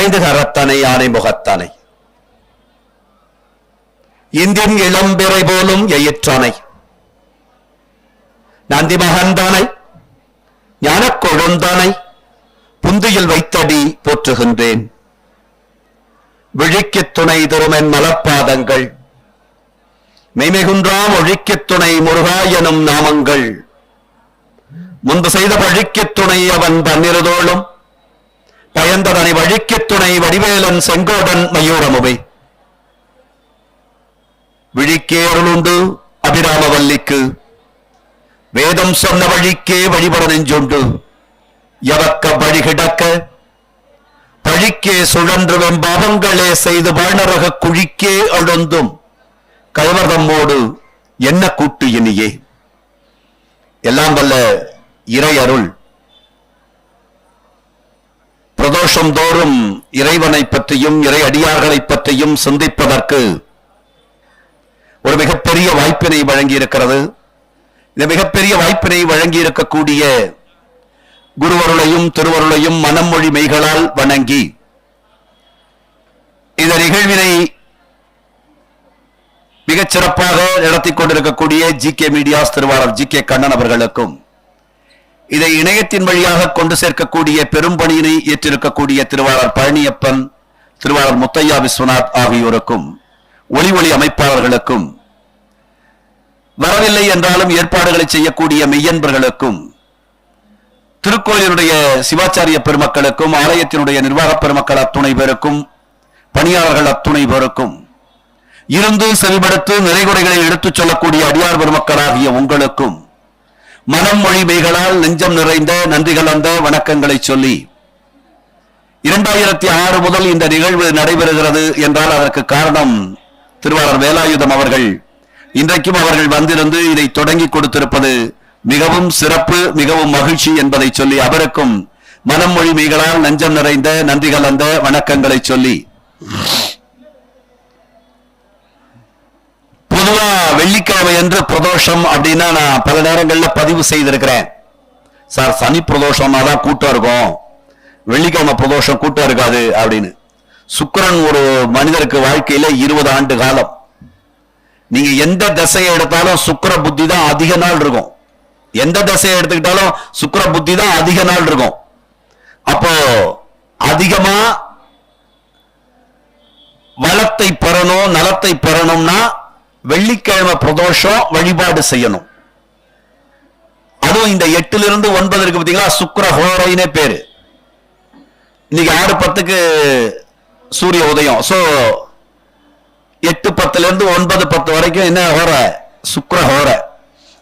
ஐந்து கரத்தனை யானை முகத்தனை இந்தின் இளம்பிறை போலும் எயிற்றனை நந்தி மகந்தானை ஞானக் கொழுந்தானை புந்தியில் வைத்தடி போற்றுகின்றேன். விழிக்குத் துணை தருமென் மலப்பாதங்கள் மெய்மைகுன்றாம் ஒழிக்குத் துணை முருகா எனும் நாமங்கள் முன்பு செய்த பழிக்குத் துணை அவன் பன்னிருதோளும் பயந்ததனை வழிக்குத் துணை வடிவேலன் செங்கோடன் மயூரமுவை விழிக்கே அருளுண்டு அபிராமவல்லிக்கு வேதம் சொன்ன வழிக்கே வழிபட நெஞ்சுண்டு எவக்க வழி கிடக்க பழிக்கே சுழன்று வெம்பாவங்களே செய்து வாழ்நரக குழிக்கே அழுந்தும் கல்வர்தம்மோடு என்ன கூட்டு இனியே. எல்லாம் வல்ல இறை அருள் பிரதோஷம் தோறும் இறைவனை பற்றியும் இறை அடியார்களை பற்றியும் சிந்திப்பதற்கு ஒரு மிகப்பெரிய வாய்ப்பினை வழங்கி இருக்கிறது. இந்த மிகப்பெரிய வாய்ப்பினை வழங்கி இருக்கக்கூடிய குருவருளையும் திருவருளையும் மனமொழி மெய்களால் வணங்கி இந்த நிகழ்வினை மிகச் சிறப்பாக நடத்தி கொண்டிருக்கக்கூடிய ஜி.கே. மீடியாஸ் திருவாளர் ஜி.கே. கண்ணன் அவர்களுக்கும் இதை இணையத்தின் வழியாக கொண்டு சேர்க்கக்கூடிய பெரும் பணியினை ஏற்றிருக்கக்கூடிய திருவாளர் பழனியப்பன், திருவாளர் முத்தையா விஸ்வநாத் ஆகியோருக்கும் ஒளி ஒளி அமைப்பாளர்களுக்கும் வரவில்லை என்றாலும் ஏற்பாடுகளை செய்யக்கூடிய மெய்யன்பர்களுக்கும் திருக்கோயிலுடைய சிவாச்சாரிய பெருமக்களுக்கும் ஆலயத்தினுடைய நிர்வாக பெருமக்கள் அத்துணை பேருக்கும் பணியாளர்கள் அத்துணை பேருக்கும் இருந்து செல்படுத்து நிறைகுறைகளை எடுத்துச் சொல்லக்கூடிய அடியார் பெருமக்களாகிய உங்களுக்கும் மனம் மொழி மெய்களால் நெஞ்சம் நிறைந்த நன்றி கலந்த வணக்கங்களை சொல்லி 2006 முதல் இந்த நிகழ்வு நடைபெறுகிறது என்றால் அதற்கு காரணம் திருவாளர் வேலாயுதம் அவர்கள். இன்றைக்கும் அவர்கள் வந்திருந்து இதை தொடங்கி கொடுத்திருப்பது மிகவும் சிறப்பு, மிகவும் மகிழ்ச்சி என்பதை சொல்லி அவருக்கும் மனம் மொழி மெய்களால் நெஞ்சம் நிறைந்த நன்றி கலந்த வணக்கங்களை சொல்லி, பொதுவா வெள்ளிக்கிழமை என்று பிரதோஷம் அப்படின்னா நான் பல நேரங்கள்ல பதிவு செய்திருக்கிறேன். சார் சனி பிரதோஷம்னா தான் கூட்டம் இருக்கும், வெள்ளிக்கிழமை பிரதோஷம் கூட்டம் இருக்காது அப்படின்னு. சுக்கிரன் ஒரு மனிதருக்கு வாழ்க்கையில 20 ஆண்டு காலம். நீங்க எந்த திசையை எடுத்தாலும் சுக்கிர புத்தி தான் அதிக நாள் இருக்கும். எந்த திசையை எடுத்துக்கிட்டாலும் சுக்கிர புத்தி தான் அதிக நாள் இருக்கும். அப்போ அதிகமா வளத்தை பெறணும், நலத்தை பெறணும்னா வெள்ளிக்கிழமை பிரதோஷம் வழிபாடு செய்யணும். அதுவும் இந்த 8 to 9 இருக்கு பாத்தீங்களா, சுக்கிர ஹோரைனே பேரு. இன்னைக்கு 6:10 சூரிய உதயம். சோ 8:10 9:10 வரைக்கும் என்ன ஹோரை? சுக்கிர ஹோரை.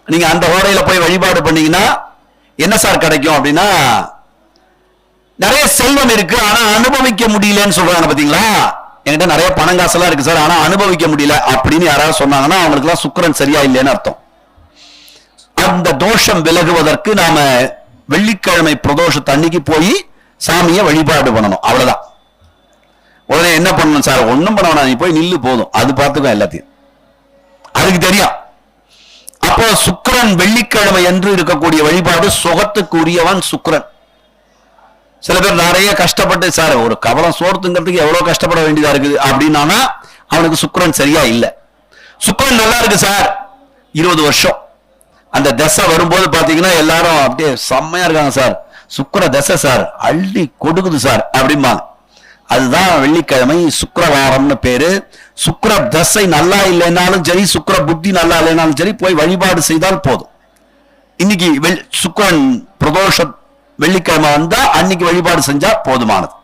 நீங்க அந்த ஹோரையில போய் வழிபாடு பண்ணீங்கன்னா என்ன சார் கிடைக்கும் அப்படின்னா, நிறைய செல்வம் இருக்கு ஆனா அனுபவிக்க முடியலன்னு சொல்றாங்க பாத்தீங்களா. என்கிட்ட நிறைய பணம் காசெல்லாம் இருக்கு சார் ஆனா அனுபவிக்க முடியல அப்படின்னு யாராவது சொன்னாங்கன்னா அவங்களுக்கு எல்லாம் சுக்கிரன் சரியா இல்லைன்னு அர்த்தம். அந்த தோஷம் விலகுவதற்கு நாம வெள்ளிக்கிழமை பிரதோஷத்தை அன்னைக்கு போய் சாமியை வழிபாடு பண்ணணும், அவ்வளவுதான். உடனே என்ன பண்ணணும் சார்? ஒண்ணும் பண்ண வேணாம், நீ போய் நில்லு போதும், அது பார்த்துக்கோ எல்லாத்தையும், அதுக்கு தெரியும். அப்போ சுக்கிரன் வெள்ளிக்கிழமை என்று இருக்கக்கூடிய வழிபாடு சுகத்துக்கு உரியவன் சுக்கிரன். சில பேர் நிறைய கஷ்டப்பட்டு சார் ஒரு கவலம் சோர்த்துங்கிறதுக்கு எவ்வளவு கஷ்டப்பட வேண்டியதா இருக்குது அப்படின்னா அவனுக்கு சுக்கிரன் சரியா இல்லை. சுக்கிரன் நல்லா இருக்கு சார் 20 வருஷம், அந்த தசை வரும்போது பாத்தீங்கன்னா எல்லாரும் அப்படியே செம்மையா இருக்காங்க சார், சுக்கிர தசை சார் அள்ளி கொடுக்குது சார் அப்படிம்பாங்க. அதுதான் வெள்ளிக்கிழமை சுக்கிரவாரம்னு பேரு. சுக்கிர தசை நல்லா இல்லைன்னாலும் சரி, சுக்கிர புத்தி நல்லா இல்லைனாலும் சரி, போய் வழிபாடு செய்தால் போதும். இன்னைக்கு சுக்கிரன் பிரதோஷ வெள்ளிக்கிழமை வந்தா அன்னைக்கு வழிபாடு செஞ்சா போதுமானது.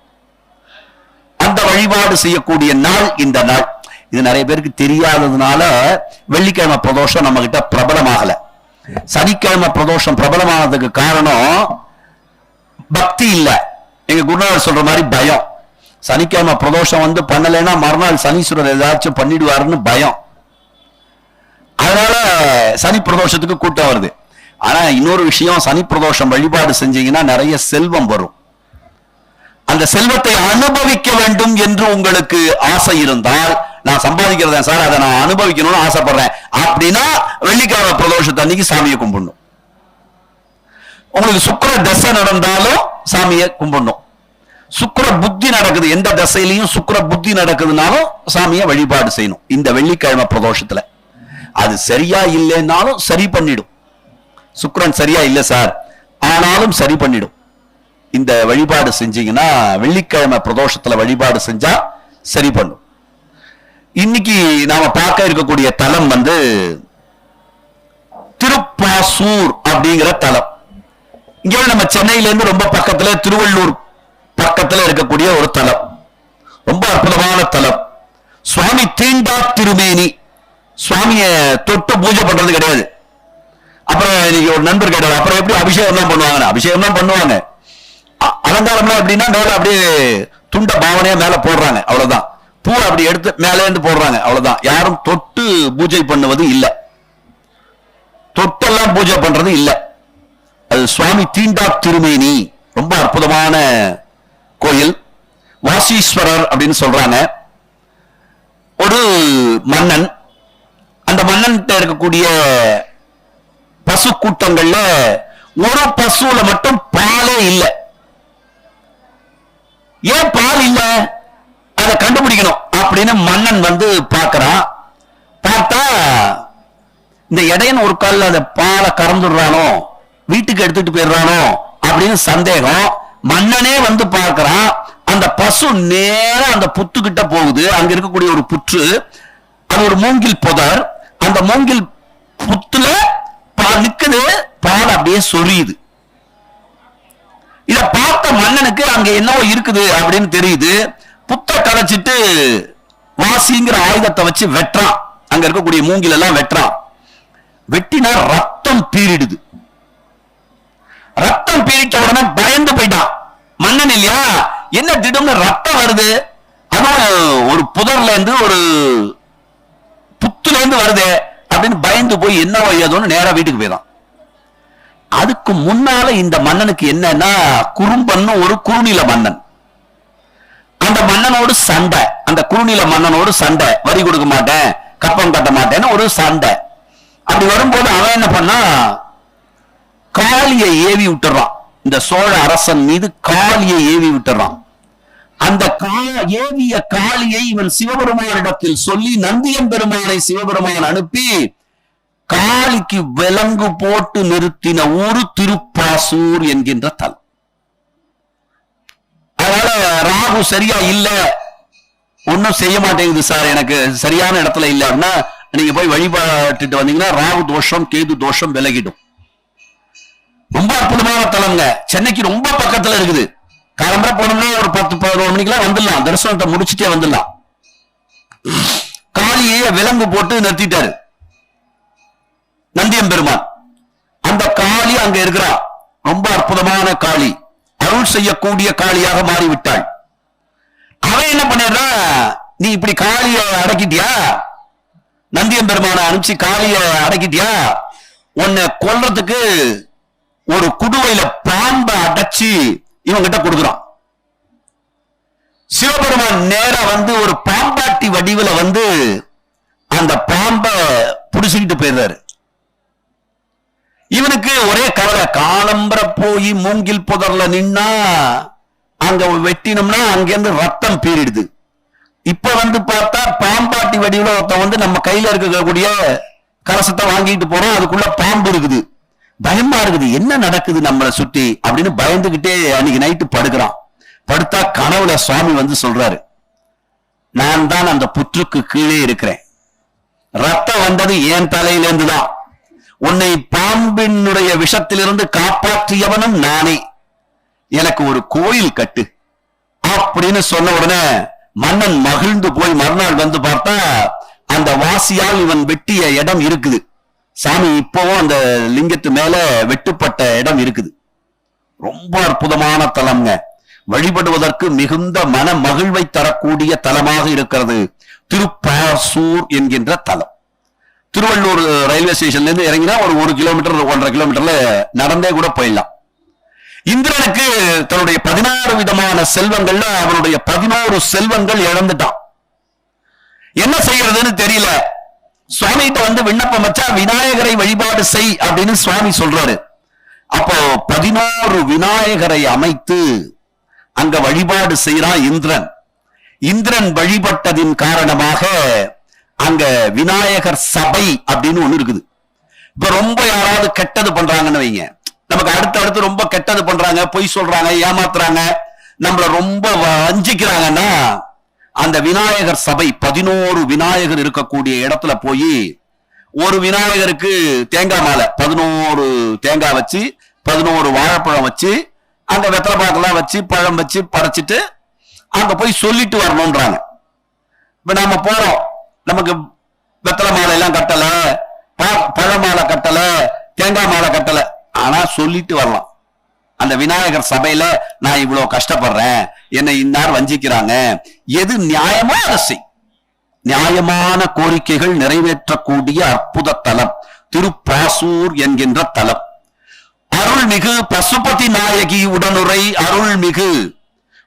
அந்த வழிபாடு செய்யக்கூடிய நாள் இந்த நாள். இது நிறைய பேருக்கு தெரியாததுனால வெள்ளிக்கிழமை பிரதோஷம் நம்ம கிட்ட பிரபலமாகல. சனிக்கிழமை பிரதோஷம் பிரபலமானதுக்கு காரணம் பக்தி இல்ல, எங்க குருநாதர் சொல்ற மாதிரி பயம். சனிக்கிழமை பிரதோஷம் வந்து பண்ணலைன்னா மறுநாள் சனீஸ்வரர் ஏதாச்சும் பண்ணிடுவாருன்னு பயம். அதனால சனி பிரதோஷத்துக்கு கூட்டம் வருது. ஆனா இன்னொரு விஷயம், சனி பிரதோஷம் வழிபாடு செஞ்சீங்கன்னா நிறைய செல்வம் வரும். அந்த செல்வத்தை அனுபவிக்க வேண்டும் என்று உங்களுக்கு ஆசை இருந்தால், நான் சம்பாதிக்கிறேன் சார் அதை நான் அனுபவிக்கணும்னு ஆசைப்படுறேன் அப்படின்னா வெள்ளிக்கிழமை பிரதோஷத்தை அன்னைக்கு சாமியை கும்பிடணும். உங்களுக்கு சுக்கிர தசை நடந்தாலும் சாமியை கும்பிடணும். சுக்கிர புத்தி நடக்குது, எந்த திசையிலையும் சுக்கிர புத்தி நடக்குதுனாலும் சாமியை வழிபாடு செய்யணும் இந்த வெள்ளிக்கிழமை பிரதோஷத்துல. அது சரியா இல்லைன்னாலும் சரி பண்ணிடும். சுக்கிரன் சரியா இல்லை சார் ஆனாலும் சரி பண்ணிடும். இந்த வழிபாடு செஞ்சீங்கன்னா வெள்ளிக்கிழமை பிரதோஷத்துல வழிபாடு செஞ்சா சரி பண்ணும். இன்னைக்கு நாம பார்க்க இருக்கக்கூடிய தலம் வந்து திருப்பாசூர் அப்படிங்கிற தலம். இங்க நம்ம சென்னையில இருந்து ரொம்ப பக்கத்துல, திருவள்ளூர் பக்கத்துல இருக்கக்கூடிய ஒரு தலம், ரொம்ப அற்புதமான தலம். சுவாமி தீண்டா திருமேனி, சுவாமிய தொட்டு பூஜை பண்றது கிடையாது. அப்புறம் இன்னைக்கு ஒரு நண்பர் கேட்டார், அப்புறம் எப்படி அபிஷேகம் தான் பண்ணுவாங்க? அபிஷேகம் தான் பண்ணுவாங்க, அலங்காரம்லாம் எப்படின்னா மேல அப்படியே துண்ட பாவனையா மேல போடுறாங்க, அவ்வளவுதான். பூ அப்படி எடுத்து மேலே இருந்து போடுறாங்க, அவ்வளவுதான். யாரும் தொட்டு பூஜை பண்ணுவது இல்லை, தொட்டெல்லாம் பூஜை பண்றது இல்லை. அது சுவாமி தீண்டா திருமேனி, ரொம்ப அற்புதமான கோயில். வாசீஸ்வரர் அப்படின்னு சொல்றாங்க. ஒரு மன்னன், அந்த மன்னன் இருக்கக்கூடிய பசு கூட்டங்கள்ல ஒரு பசுல மட்டும் பாலே இல்லை. ஏன் பால் இல்ல, அதை கண்டுபிடிக்கணும் அப்படின்னு மன்னன் வந்து பார்க்கிறான். பார்த்தா இந்த இடையன் ஒரு காலில் அந்த பாலை கறந்துடுறானோ, வீட்டுக்கு எடுத்துட்டு போயிடுறானோ அப்படின்னு சந்தேகம். மன்னனே வந்து பார்க்கிறான். அந்த பசு நேரம் அந்த புத்துக்கிட்ட போகுது. அங்க இருக்கக்கூடிய ஒரு புற்று, அது ஒரு மூங்கில் புதர். அந்த மூங்கில் புத்துல பால் நிக்குது, பால் அப்படியே சொரியுது. இத பார்த்த மன்னனுக்கு அங்க என்னவோ இருக்குது அப்படின்னு தெரியுது. புத்த கலைச்சிட்டு வாசிங்கிற ஆயுதத்தை வச்சு வெட்டுறான். அங்க இருக்கக்கூடிய மூங்கில் எல்லாம் வெட்டுறான். வெட்டினா ரத்தம் பீரிடுது. ரத்தம் பீரிட்ட உடனே பயந்து போயிட்டான் மன்னன். இல்லையா, என்ன திடம்னு ரத்தம் வருது, அதுவும் ஒரு புதர்ல இருந்து ஒரு புத்துல இருந்து வருது அப்படின்னு பயந்து போய் என்ன வயதுன்னு நேரா வீட்டுக்கு போயிடான். அதுக்கு முன்னால இந்த மன்னனுக்கு என்னன்னா, குறும்பன்னு ஒரு குறுநில மன்னன், அந்த மன்னனோடு சண்டை. அந்த குறுநில மன்னனோடு சண்டை, வரி கொடுக்க மாட்டேன், கப்பம் கட்ட மாட்டேன்னு ஒரு சண்டை. அப்படி வரும்போது அவன் என்ன பண்ணா, காளியை ஏவி விட்டுறான். இந்த சோழ அரசன் மீது காளியை ஏவி விட்டுறான். அந்த ஏவிய காளியை இவன் சிவபெருமானிடத்தில் சொல்லி நந்தியம்பெருமானை சிவபெருமான் அனுப்பி காளிக்கு விலங்கு போட்டு நிறுத்தின ஊரு திருப்பாசூர் என்கின்ற தலம். அதனால ராகு சரியா இல்ல, ஒன்னும் செய்ய மாட்டேங்குது சார், எனக்கு சரியான இடத்துல இல்ல அப்படின்னா நீங்க போய் வழிபாட்டுட்டு வந்தீங்கன்னா ராகு தோஷம் கேது தோஷம் விலகிடும். ரொம்ப அற்புதமான தலங்க. சென்னைக்கு ரொம்ப பக்கத்துல இருக்குது. காலம்பரை போனோம்னா ஒரு 10-11 மணிக்கெல்லாம் வந்துடலாம், தரிசனத்தை முடிச்சுட்டே வந்துடலாம். காளியை விலங்கு போட்டு நிறுத்திட்டாரு நந்தியம்பெருமான். அந்த காளி அங்க இருக்கிறா, ரொம்ப அற்புதமான காளி, அருள் செய்யக்கூடிய காளியாக மாறிவிட்டாள். அவன் என்ன பண்ணிடுறா, நீ இப்படி காளிய அடக்கிட்டியா, நந்தியம்பெருமான அனுப்பிச்சு காளிய அடக்கிட்டியா, உன்னை கொல்றதுக்கு ஒரு குடுவையில பாம்பை அடைச்சு இவங்கிட்ட கொடுக்குறான். சிவபெருமான் நேரா வந்து ஒரு பாம்பாட்டி வடிவுல வந்து அந்த பாம்பை புடிச்சுக்கிட்டு போயிடுறாரு. இவனுக்கு ஒரே கவலை, காலம்பர போய் மூங்கில் புதர்ல நின்னா அங்க வெட்டினோம்னா அங்கிருந்து ரத்தம் பீரிடுது. இப்ப வந்து பார்த்தா பாம்பாட்டி வடிவுல ஒருத்தன் வந்து நம்ம கையில இருக்கக்கூடிய கலசத்தை வாங்கிட்டு போறோம், அதுக்குள்ள பாம்பு இருக்குது. பயமா இருக்குது, என்ன நடக்குது நம்மளை சுத்தி அப்படின்னு பயந்துகிட்டே அன்னைக்கு நைட்டு படுக்கிறான். படுத்தா கனவுல சுவாமி வந்து சொல்றாரு, நான் தான் அந்த புற்றுக்கு கீழே இருக்கிறேன், ரத்தம் வந்தது என் தலையிலிருந்து தான், உன்னை பாம்பினுடைய விஷத்திலிருந்து காப்பாற்றியவனும் நானே, எனக்கு ஒரு கோயில் கட்டு அப்படின்னு சொன்ன உடனே மன்னன் மகிழ்ந்து போய் மறுநாள் வந்து பார்த்தா அந்த வாசியால் இவன் வெட்டிய இடம் இருக்குது. சாமி இப்பவும் அந்த லிங்கத்து மேல வெட்டுப்பட்ட இடம் இருக்குது. ரொம்ப அற்புதமான தலம்ங்க. வழிபடுவதற்கு மிகுந்த மன மகிழ்வை தரக்கூடிய தலமாக இருக்கிறது திருப்பாசூர் என்கின்ற தலம். திருவள்ளூர் ரயில்வே ஸ்டேஷன்ல இருந்து இறங்கினா ஒரு 1 கிலோமீட்டர் 1.5 கிலோமீட்டர்ல நடந்தே கூட போயிடலாம். இந்திரனுக்கு தன்னுடைய 16 விதமான செல்வங்கள்ல அவனுடைய 11 செல்வங்கள் இழந்துட்டான். என்ன செய்யறதுன்னு தெரியல. சுவாமிகிட்ட வந்து விண்ணப்பம் வச்சா விநாயகரை வழிபாடு செய் அப்படின்னு சுவாமி சொல்றாரு. அப்போ 11 விநாயகரை அமைத்து அங்க வழிபாடு செய்யறான் இந்திரன். இந்திரன் வழிபட்டதின் காரணமாக அங்க விநாயகர் சபை அப்படின்னு ஒண்ணு இருக்குது. இப்ப ரொம்ப யாராவது கெட்டது பண்றாங்கன்னு வைங்க, நமக்கு அடுத்தடுத்து ரொம்ப கெட்டது பண்றாங்க, பொய் சொல்றாங்க, ஏமாத்துறாங்க, நம்மள ரொம்ப வஞ்சிக்கிறாங்கன்னா அந்த விநாயகர் சபை 11 விநாயகர் இருக்கக்கூடிய இடத்துல போய் ஒரு விநாயகருக்கு தேங்காய் மாலை 11 தேங்காய் வச்சு 11 வாழைப்பழம் வச்சு அங்க வெத்தலை பாக்கெல்லாம் வச்சு பழம் வச்சு படைச்சிட்டு அங்க போய் சொல்லிட்டு வரணும்ன்றாங்க. இப்ப நாம போறோம், நமக்கு வெத்தலை மாலை எல்லாம் கட்டல, பழ மாலை கட்டல, தேங்காய் மாலை கட்டல, ஆனா சொல்லிட்டு வரலாம். அந்த விநாயகர் சபையில நான் இவ்வளவு கஷ்டப்படுறேன், என்னை இன்னார் வஞ்சிக்கிறாங்க, எது நியாயமா அரசை நியாயமான கோரிக்கைகள் நிறைவேற்றக்கூடிய அற்புத தலம் திருப்பாசூர் என்கின்ற தலம். அருள்மிகு பசுபதி நாயகி உடனுரை அருள்மிகு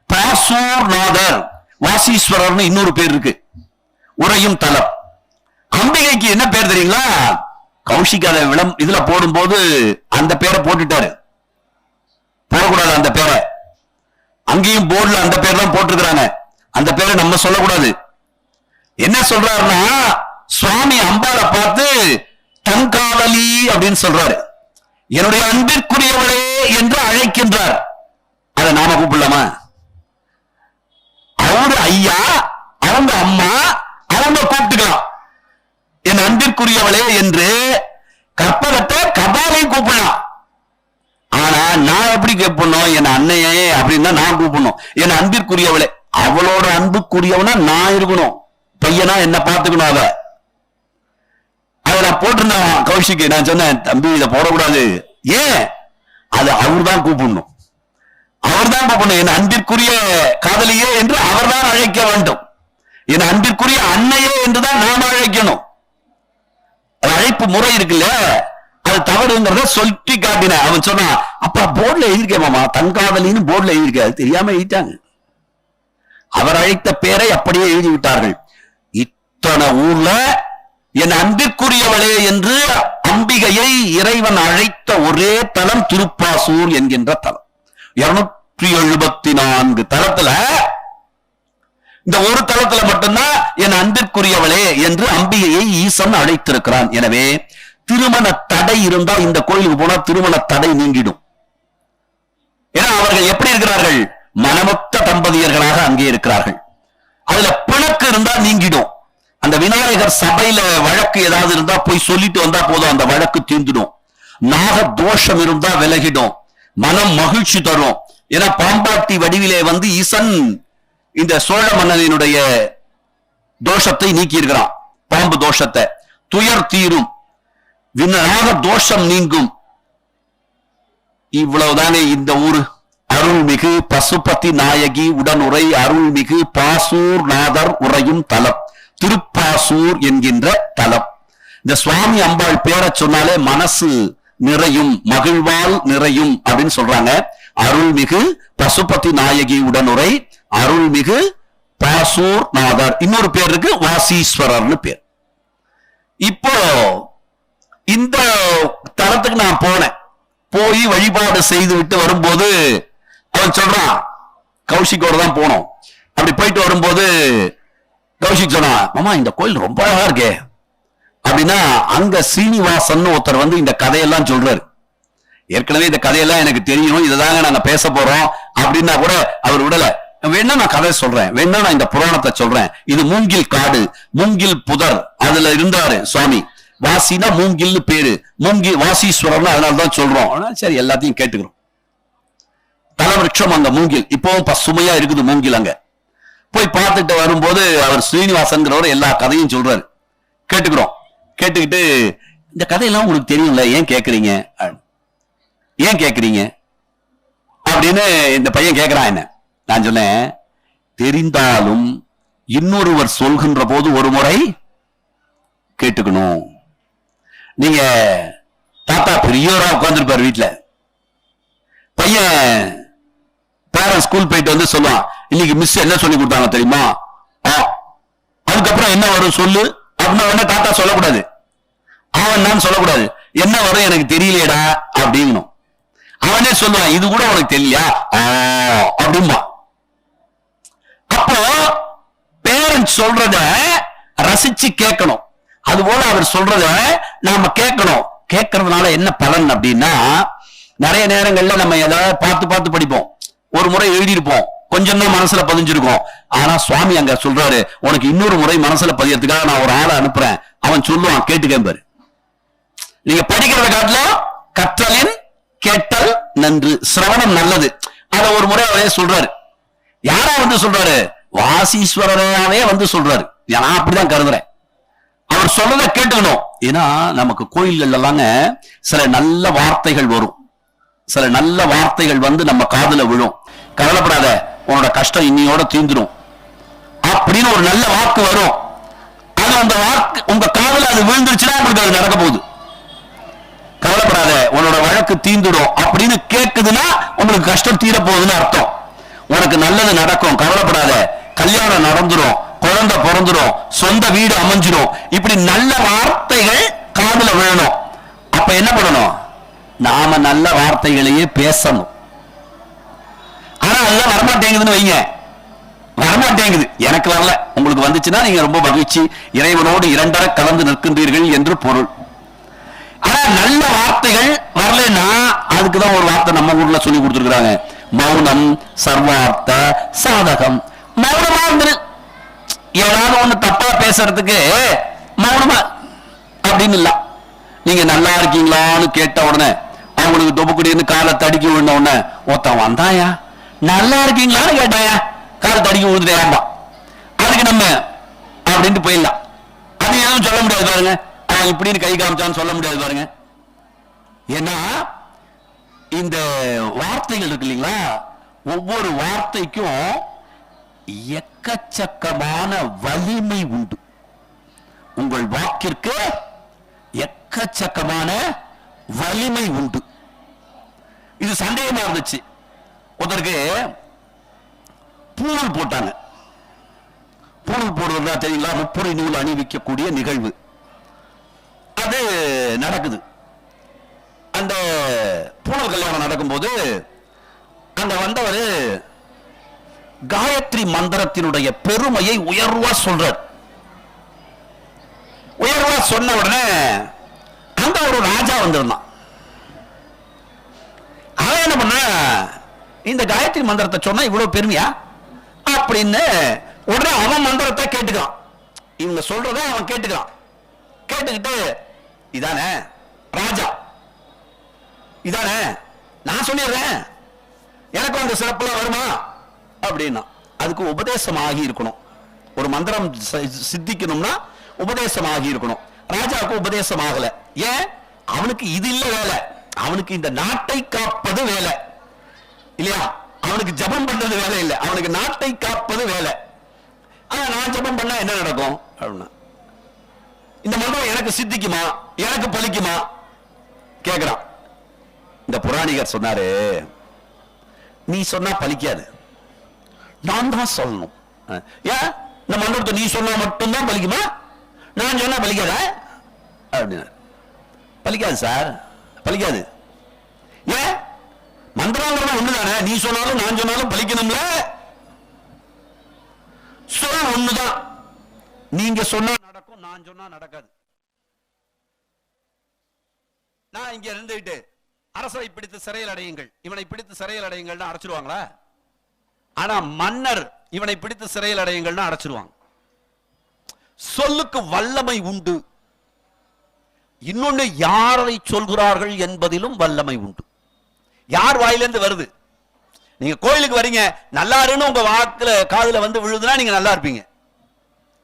பாசூர் நாதர் வாசீஸ்வரர்னு இன்னொரு பேர் இருக்கு, உரையும் தலம். அம்பிகைக்கு என்ன பேர் தெரியுங்களா? கௌஷிக் அதை இதுல போடும்போது அந்த பேரை போட்டுட்டாரு, போடக்கூடாது அந்த பேரை. அங்கேயும் போர்டுல அந்த பேர் தான் போட்டிருக்கிறாங்க, அந்த பேரை நம்ம சொல்லக்கூடாது. என்ன சொல்றாருன்னா, சுவாமி அம்பாளை பார்த்து தங்காவலி அப்படின்னு சொல்றாரு, என்னுடைய அன்பிற்குரியவளே என்று அழைக்கின்றார். அதை நாம கூப்பிடலாமா? அவரு ஐயா, அவங்க அம்மா, அவங்க கூப்பிட்டுக்கலாம். என் அன்பிற்குரியவளே என்று கற்பகத்தை கபாலை கூப்பிடலாம். ஆனா நான் எப்படி கேட்பணும், என் அன்னையே அப்படின்னா நான் கூப்பிடணும். என் அன்பிற்குரியவளே, அவளோட அன்புக்குரியவனா நான் இருக்கணும், பையனா என்ன பார்த்துக்கணும். அதை நான் போட்டிருந்தேன் கௌஷிக்கு. நான் சொன்னேன், தம்பி இதை போடக்கூடாது. ஏன்? அது அவர் தான் கூப்பிடணும், அவர் தான் கூப்பிடணும். என் அன்பிற்குரிய காதலியே என்று அவர் தான் அழைக்க வேண்டும், என் அன்பிற்குரிய அன்னையே என்றுதான் நாம் அழைக்கணும். அழைப்பு முறை இருக்குல்ல, அது தவறுங்கிறத சொல்லி காட்டின. அவன் சொன்னான், அப்பா போர்டுல எழுதிருக்கேன் மாமா, தங்காதலின்னு போர்டுல எழுதிருக்க, அது தெரியாம எழுதிட்டாங்க. அவர் அழைத்த பேரை அப்படியே எழுதி விட்டார்கள். இத்தனை ஊர்ல என் அன்பிற்குரியவளே என்று அம்பிகையை இறைவன் அழைத்த ஒரே தலம் திருப்பாசூர் என்கின்ற தலம். 274 தலத்துல இந்த ஒரு தலத்துல மட்டும்தான் என் அன்பிற்குரியவளே என்று அம்பிகையை ஈசன் அழைத்திருக்கிறான். எனவே திருமண தடை இருந்தா இந்த கோயிலுக்கு போனா திருமண தடை நீங்கிடும். ஏன்னா அவர்கள் எப்படி இருக்கிறார்கள்? மனமொத்த தம்பதியர்களாக அங்கே இருக்கிறார்கள். அதுல பிணக்கு இருந்தா நீங்கிடும். அந்த விநாயகர் சபையில வழக்கு ஏதாவது இருந்தா போய் சொல்லிட்டு வந்தா போதும், அந்த வழக்கு தீர்ந்துடும். நாக தோஷம் இருந்தா விலகிடும், மனம் மகிழ்ச்சி தரும். ஏன்னா பாம்பாட்டி வடிவிலே வந்து ஈசன் இந்த சோழ மன்னனுடைய தோஷத்தை நீக்கி இருக்கிறான், பாம்பு தோஷத்தை. துயர் தீரும், நாக தோஷம் நீங்கும். இவ்வளவுதானே இந்த ஊரு. அருள்மிகு பசுபதி நாயகி உடனுரை அருள்மிகு பாசூர் நாதர் உரையும் தலம் திருப்பாசூர் என்கின்ற தலம். இந்த சுவாமி அம்பாள் பேரை சொன்னாலே மனசு நிறையும், மகிழ்வால் நிறையும் அப்படின்னு சொல்றாங்க. அருள்மிகு பசுபதி நாயகி உடனுரை அருள்மிகு பாசூர் நாதர், இன்னொரு பேர் இருக்கு வாசீஸ்வரர்னு பேர். இப்போ இந்த தலத்துக்கு நான் போனேன், போய் வழிபாடு செய்து விட்டு வரும்போது அவன் சொல்றான், கௌஷிக்கோட தான் போனோம். அப்படி போயிட்டு வரும்போது கௌஷிக் சொன்னா, மாமா இந்த கோயில் ரொம்ப அழகா இருக்கே அப்படின்னா, அங்க சீனிவாசன் ஒருத்தர் வந்து இந்த கதையெல்லாம் சொல்றாரு. ஏற்கனவே இந்த கதையெல்லாம் எனக்கு தெரியும், இதுதாங்க நாங்க பேச போறோம் அப்படின்னா கூட அவர் விடல. வேணா நான் கதை சொல்றேன், வேணா நான் இந்த புராணத்தை சொல்றேன். இது மூங்கில் காடு, மூங்கில் புதர், அதுல இருந்தாரு சுவாமி. வாசினா மூங்கில் பேரு, மூங்கில் வாசீஸ்வரர், அதனாலதான் சொல்றோம். சரி, எல்லாத்தையும் கேட்டுக்கிறோம். தலவிருட்சம் அங்க மூங்கில், இப்பவும் பசுமையா இருக்குது மூங்கில். அங்க போய் பார்த்துட்டு வரும்போது அவர் ஸ்ரீனிவாசன்கிறவர் எல்லா கதையும் சொல்றாரு, கேட்டுக்கிறோம். கேட்டுக்கிட்டு இந்த கதையெல்லாம் உங்களுக்கு தெரியும்ல, ஏன் கேட்கறீங்க, ஏன் கேட்கறீங்க அப்படின்னு இந்த பையன் கேட்கிறான். என்ன நான் சொன்னேன், தெரிந்தாலும் இன்னொருவர் சொல்கின்ற போது ஒரு முறை கேட்டுக்கணும். நீங்க தாத்தா பெரியவரா உட்கார்ந்துருப்பாரு வீட்டுல, பையன் பேரன் ஸ்கூல் போயிட்டு வந்து சொல்லுவான், இன்னைக்கு மிஸ் என்ன சொல்லி கொடுத்தாங்க தெரியுமா, அதுக்கப்புறம் என்ன வரும் சொல்லு அப்படின்னா தாத்தா சொல்லக்கூடாது, அவன் நான் சொல்லக்கூடாது, என்ன வரும் எனக்கு தெரியலையடா அப்படிங்கணும். அவனே சொல்லுவான், இது கூட உனக்கு தெரியலையா அப்படிமா. அப்போ பேரண்ட்ஸ் சொல்றத ரசிச்சு கேட்கணும். அதுபோல அவர் சொல்றத நாம கேட்கணும். கேட்கறதுனால என்ன பலன் அப்படின்னா, நிறைய நேரங்கள்ல நம்ம ஏதாவது பார்த்து பார்த்து படிப்போம், ஒரு முறை எழுதியிருப்போம், கொஞ்சம் தான் மனசுல பதிஞ்சிருக்கும். ஆனா சுவாமி அங்க சொல்றாரு, உனக்கு இன்னொரு முறை மனசுல பதியறதுக்காக நான் ஒரு ஆளை அனுப்புறேன், அவன் சொல்லுவான், கேட்டுக்கேன் பாரு. நீங்க படிக்கிறத காட்டிலும் கற்றலின் கேட்டல் நன்று, சிரவணம் நல்லது. அத ஒரு முறை அவரே சொல்றாரு. யாரா வந்து சொல்றாரு? வாசீஸ்வரராவே வந்து சொல்றாரு. நான் அப்படிதான் கருதுறேன். அவர் சொல்றதை கேட்டுக்கணும். ஏன்னா நமக்கு கோயில்கள் எல்லாங்க சில நல்ல வார்த்தைகள் வரும், சில நல்ல வார்த்தைகள் வந்து நம்ம காதுல விழும். கவலைப்படாத, உன்னோட கஷ்டம் இன்னையோட தீந்துடும் அப்படின்னு ஒரு நல்ல வாக்கு வரும். அது அந்த வாக்கு உங்க காதுல அது விழுந்துருச்சுன்னா உங்களுக்கு அது நடக்க போகுது. கவலைப்படாத, உன்னோட வழக்கு தீந்துடும் அப்படின்னு கேட்குதுன்னா உங்களுக்கு கஷ்டம் தீர போகுதுன்னு அர்த்தம். உனக்கு நல்லது நடக்கும், கவலைப்படாத, கல்யாணம் நடந்துரும், குழந்தை பிறந்துரும், சொந்த வீடு அமைஞ்சிரும். இப்படி நல்ல வார்த்தைகள் காதுல விழணும். அப்ப என்ன பண்ணணும்? நாம நல்ல வார்த்தைகளையே பேசணும். ஆனா அதெல்லாம் வரமாட்டேங்குதுன்னு வைங்க, வரமாட்டேங்குது. எனக்கு வரல, உங்களுக்கு வந்துச்சுன்னா நீங்க ரொம்ப மகிழ்ச்சி, இறைவனோடு இரண்டரை கலந்து நிற்கின்றீர்கள் என்று பொருள். ஆனா நல்ல வார்த்தைகள் வரலன்னா அதுக்குதான் ஒரு வார்த்தை நம்ம ஊர்ல சொல்லி கொடுத்துருக்காங்க, மௌனம் சர்வார்த்த சாதகம். மௌனமா இருந்து ஏதாவது ஒண்ணு தப்பா பேசுறதுக்கு மௌனமா அப்படின்னு இல்ல. நீங்க நல்லா இருக்கீங்களான்னு கேட்ட உடனே அவங்களுக்கு தொப்புக்குடின்னு காலை தடுக்கி விழுந்த உடனே ஒருத்தன் வந்தாயா நல்லா இருக்கீங்களான்னு கேட்டாயா காலை தடுக்கி விழுந்துட்டேன்பா, அதுக்கு நம்ம அப்படின்ட்டு போயிடலாம். அது எதுவும் சொல்ல முடியாது பாருங்க, இப்படின்னு கை காமிச்சான்னு சொல்ல முடியாது பாருங்க. ஏன்னா இந்த வார்த்தைகள் இருக்கு இல்லைங்களா, ஒவ்வொரு வார்த்தைக்கும் எக்கச்சக்கமான வலிமை உண்டு. உங்கள் வாக்கிற்கு எக்கச்சக்கமான வலிமை உண்டு. இது சந்தேகமா இருந்துச்சு. ஒருத்தருக்கு பூணூல் போட்டாங்க. பூணூல் போடுறதா தெரியுங்களா? முப்புரை நூல் அணிவிக்கக்கூடிய நிகழ்வு அது நடக்குது. அந்த பூணூல் கல்யாணம் நடக்கும்போது அங்க வந்தவர் காயத்ரி மந்திரத்தினுடைய பெருமையை உயர்வா சொல்றார். உயர்வா சொன்ன உடனே அந்த ஒரு ராஜா வந்திருந்தான். அவன் என்ன பண்ண, இந்த காயத்ரி மந்திரத்தை சொன்னா இவ்வளவு பெருமையா அப்படின்னு உடனே அவன் மந்திரத்தை கேட்டுக்கான். இவங்க சொல்றத அவன் கேட்டுக்கான். கேட்டுக்கிட்டு, இதானே ராஜா, இதானே நான் சொல்லிடுறேன், எனக்கு அந்த சிறப்புலாம் வருமா அப்படின்னா, அதுக்கு உபதேசம் ஆகி இருக்கணும். ஒரு மந்திரம் சித்திக்கணும்னா உபதேசம் ஆகி இருக்கணும். ராஜாவுக்கு உபதேசம் ஆகல. ஏன்? அவனுக்கு இது இல்ல வேலை, அவனுக்கு இந்த நாட்டை காப்பது வேலை இல்லையா? அவனுக்கு ஜபம் பண்றது வேலை இல்லை, அவனுக்கு நாட்டை காப்பது வேலை. ஆனா நான் ஜபம் பண்ணா என்ன நடக்கும் அப்படின்னா, இந்த மந்திரம் எனக்கு சித்திக்குமா, எனக்கு பலிக்குமா கேக்குறான். இந்த புராணிகர் சொன்னாரு, நீ சொன்னா பலிக்காது, நான் தான் சொல்லணும். ஏன்? இந்த மந்திரத்தை நீ சொன்னா மட்டும்தான் பலிக்குமா, நான் சொன்னா பலிக்காத அப்படின்னா. பலிக்காது சார், பலிக்காது. ஏன்? மந்திரம் ஒண்ணுதானே, நீ சொன்னாலும் நான் சொன்னாலும் பலிக்கணும்ல. சொல் ஒண்ணுதான், நீங்க சொன்னா நடக்கும், நான் சொன்னா நடக்காது. நான் இங்க இருந்துட்டு அரசரை பிடித்து சிறையில் அடையுங்கள், இவனை பிடித்து சிறையில் அடையுங்கள்னு அடைச்சிருவாங்களா? ஆனா மன்னர் இவனை பிடித்து சிறையில் அடையுங்கள்னு அடைச்சிருவாங்க. சொல்லுக்கு வல்லமை உண்டு. இன்னொன்னு, யாரை சொல்கிறார்கள் என்பதிலும் வல்லமை உண்டு. யார் வாயிலிருந்து வருது? நீங்க கோயிலுக்கு வரீங்க, நல்லா இருக்குன்னு உங்க வாக்குல காதுல வந்து விழுதுன்னா நீங்க நல்லா இருப்பீங்க.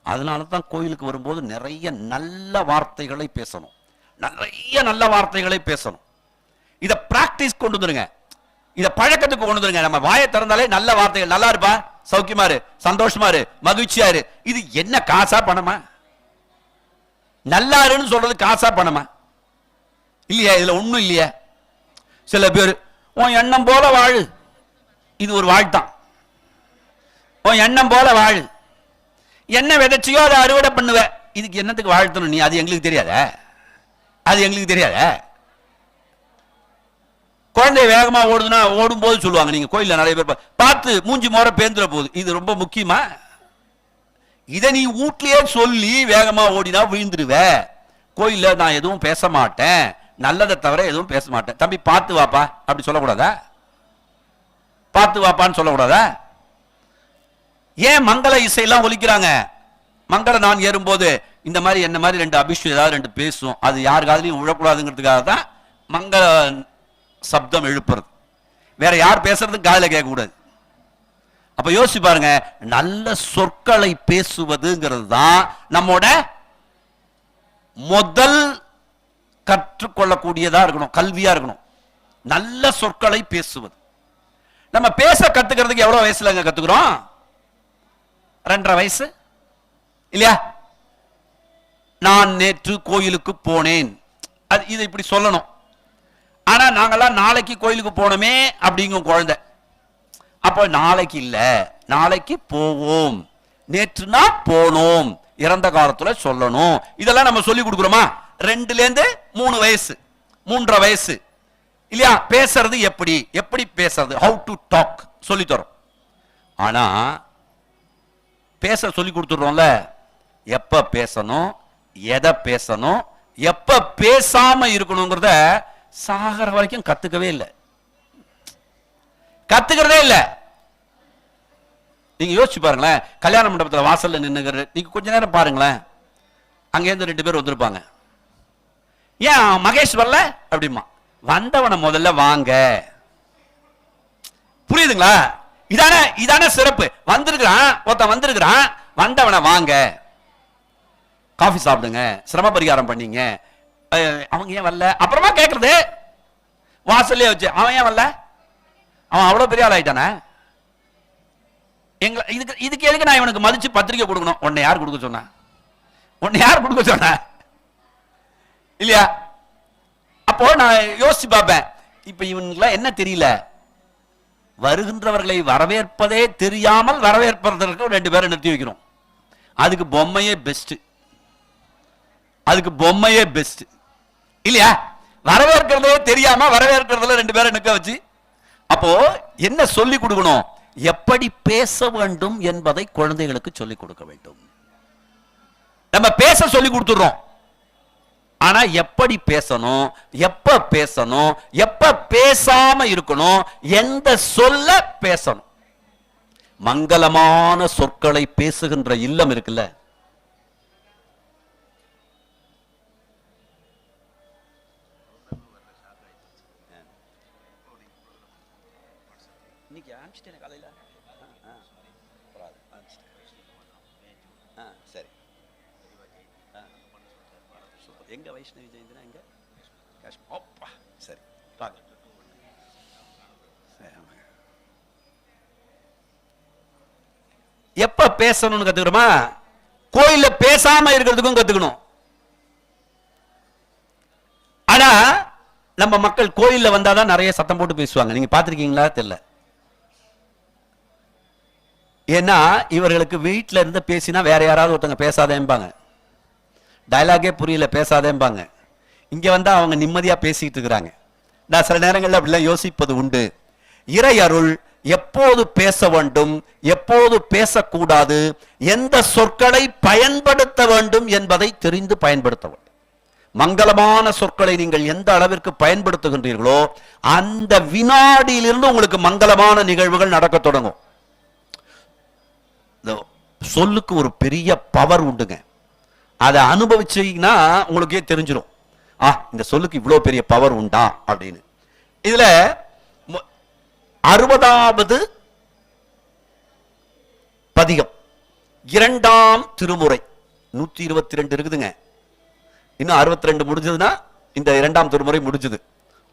அதனாலதான் கோயிலுக்கு வரும்போது நிறைய நல்ல வார்த்தைகளை பேசணும், நிறைய நல்ல வார்த்தைகளை பேசணும். இத பிராக்டிஸ் கொண்டு வந்துருங்க, இத பழக்கத்துக்கு கொண்டு வந்துருங்க. நம்ம வாயை திறந்தாலே நல்ல வார்த்தைகள், நல்லா இருப்பா, சௌக்கியமா இரு, சந்தோஷமா இரு, மகிழ்ச்சியா இரு. இது என்ன காசா பணமா? நல்லா இருன்னு சொல்றது காசா பணமா? இல்லையா? இதுல ஒண்ணும் இல்லையா? சில பேர் உன் எண்ணம் போல வாழு, இது ஒரு வாழ்த்தான். உன் எண்ணம் போல வாழு, என்ன விதைச்சியோ அதை அறுவடை பண்ணுவ. இதுக்கு என்னத்துக்கு வாழ்த்தணும் நீ? அது எங்களுக்கு தெரியாத, அது எங்களுக்கு தெரியாத. குழந்தை வேகமா ஓடுதுன்னா ஓடும் போது சொல்லுவாங்க, நீங்க கோயில்ல நிறைய பேர் பார்த்து மூஞ்சி மோர பேந்துற போகுது. இது ரொம்ப முக்கியமா? இதை நீ வீட்லயே சொல்லி வேகமா ஓடினா விழுந்துருவ. கோயில்ல நான் எதுவும் பேச மாட்டேன், நல்லதை தவிர எதுவும் பேச மாட்டேன். தம்பி பார்த்து வாப்பா அப்படி சொல்லக்கூடாதா? பார்த்து வாப்பான்னு சொல்லக்கூடாதா? ஏன் மங்கள இசையெல்லாம் ஒலிக்கிறாங்க? மங்கள நான் ஏறும்போது இந்த மாதிரி என்ன மாதிரி ரெண்டு அபிஷேகம் ஏதாவது ரெண்டு பேசும், அது யாரு காதுலையும் விழக்கூடாதுங்கிறதுக்காக தான் மங்கள சப்தம் எழுப்புறது. வேற யார் பேசுறதும் காதுல கேட்கக்கூடாது. அப்ப யோசிச்சு பாருங்க, நல்ல சொற்களை பேசுவதுங்கிறது தான் நம்மோட முதல் கற்றுக்கொள்ளக்கூடியதா இருக்கணும், கல்வியா இருக்கணும். நல்ல சொற்களை பேசுவது. நம்ம பேச கத்துக்கிறதுக்கு எவ்வளவு வயசுல கத்துக்கிறோம்? 2.5 வயசு இல்லையா? நான் நேற்று கோயிலுக்கு போனேன், அது இதை இப்படி சொல்லணும். ஆனா நாங்கெல்லாம் நாளைக்கு கோயிலுக்கு போனோமே அப்படிங்கும் குழந்தை. அப்போ நாளைக்கு இல்ல, நாளைக்கு போவோம், நேற்றுனா போனோம், இறந்த காலத்துல சொல்லணும். இதெல்லாம் நம்ம சொல்லி கொடுக்கிறோமா? 2ல இருந்து 3 வயசு, 3.5 வயசு இல்லையா? பேசுறது எப்படி எப்படி பேசுறது, ஹவு டு டாக் சொல்லி தரோம். ஆனா பேச சொல்லி கொடுத்துடுறோம்ல, எப்ப பேசணும், எதை பேசணும், எப்ப பேசாம இருக்கணுங்கிறத சாகர வரைக்கும் கத்துக்கவே இல்லை, கத்துக்கிறதே இல்லை. நீங்க யோசிச்சு பாருங்களேன், கல்யாண மண்டபத்தில் வாசல்ல நின்னுகிற நீங்க கொஞ்ச நேரம் பாருங்களேன், அங்கேருந்து 2 பேர் வந்திருப்பாங்க. ஏன் மகேஷ் வரல அப்படிமா? வந்தவனை முதல்ல வாங்க. புரியுதுங்களா? இதான சிறப்பு. வந்திருக்கிறான் ஒருத்தன், வந்திருக்கிறான், வந்தவனை வாங்க, காஃபி சாப்பிடுங்க, சிரம பரிகாரம் பண்ணீங்க. அவங்க ஏன் வரல அப்புறமா கேட்கறது, வாசல்லே வச்சு அவன் ஏன் வரல, அவன் அவ்வளவு பெரிய ஆள் ஆயிட்டானே, இதுக்கு எதுக்கு நான் இவனுக்கு மதிச்சு பத்திரிக்கை கொடுக்கணும்? உன்னை யார் கொடுக்க சொன்ன? உன்னை யார் கொடுக்க சொன்ன? இல்லையா? அப்போ நான் யோசிச்சு பார்ப்பேன், இப்ப இவனுக்குலாம் என்ன தெரியல, வருகின்றவர்களை வரவேற்பதே தெரியாமல் வரவேற்பதற்கு 2 பேரை நிறுத்தி வைக்கிறோம். அதுக்கு பொம்மையே பெஸ்ட், அதுக்கு பொம்மையே பெஸ்ட் இல்லையா? வரவேற்கிறதே தெரியாம வரவேற்கிறதுல 2 பேரை நிற்க வச்சு, அப்போ என்ன சொல்லி கொடுக்கணும்? எப்படி பேச வேண்டும் என்பதை குழந்தைகளுக்கு சொல்லிக் கொடுக்க வேண்டும். நம்ம பேச சொல்லி கொடுத்துறோம், ஆனா எப்படி பேசணும், எப்ப பேசணும், எப்ப பேசாம இருக்கணும், எந்த சொல்ல பேசணும். மங்களமான சொற்களை பேசுகின்ற இல்லம் இருக்குல்ல, சரி. எங்க வைஷ்ணவி ஜெயந்தினா எங்க? சரி. எப்ப பேசணும்னு கத்துக்கிறோமா? கோயில்ல பேசாம இருக்கிறதுக்கும் கத்துக்கணும். ஆனா நம்ம மக்கள் கோயில்ல வந்தாதான் நிறைய சத்தம் போட்டு பேசுவாங்க. நீங்க பாத்திருக்கீங்களா தெரியல. ஏன்னா இவர்களுக்கு வீட்டில இருந்து பேசினா வேற யாராவது ஒருத்தங்க பேசாதேம்பாங்க, டயலாகே புரியல பேசாதேம்பாங்க. இங்க வந்தா அவங்க நிம்மதியா பேசிட்டு இருக்கிறாங்க. நான் சில நேரங்களில் அப்படிலாம் யோசிப்பது உண்டு. இறை அருள் எப்போது பேச வேண்டும், எப்போது பேசக்கூடாது, எந்த சொற்களை பயன்படுத்த வேண்டும் என்பதை தெரிந்து பயன்படுத்த வேண்டும். மங்களமான சொற்களை நீங்கள் எந்த அளவிற்கு பயன்படுத்துகின்றீர்களோ அந்த வினாடியிலிருந்து உங்களுக்கு மங்களமான நிகழ்வுகள் நடக்க தொடங்கும். சொல்லுக்கு ஒரு பெரிய பவர் உண்டுங்க. அதை அனுபவிச்சீங்கன்னா உங்களுக்கே தெரிஞ்சிடும், இந்த சொல்லுக்கு இவ்வளவு பெரிய பவர் உண்டா அப்படின்னு. இதுல 60வது பதிகம் 2ஆம் திருமுறை 122 இருக்குதுங்க. இன்னும் 62 முடிஞ்சதுன்னா இந்த 2ஆம் திருமுறை முடிஞ்சது.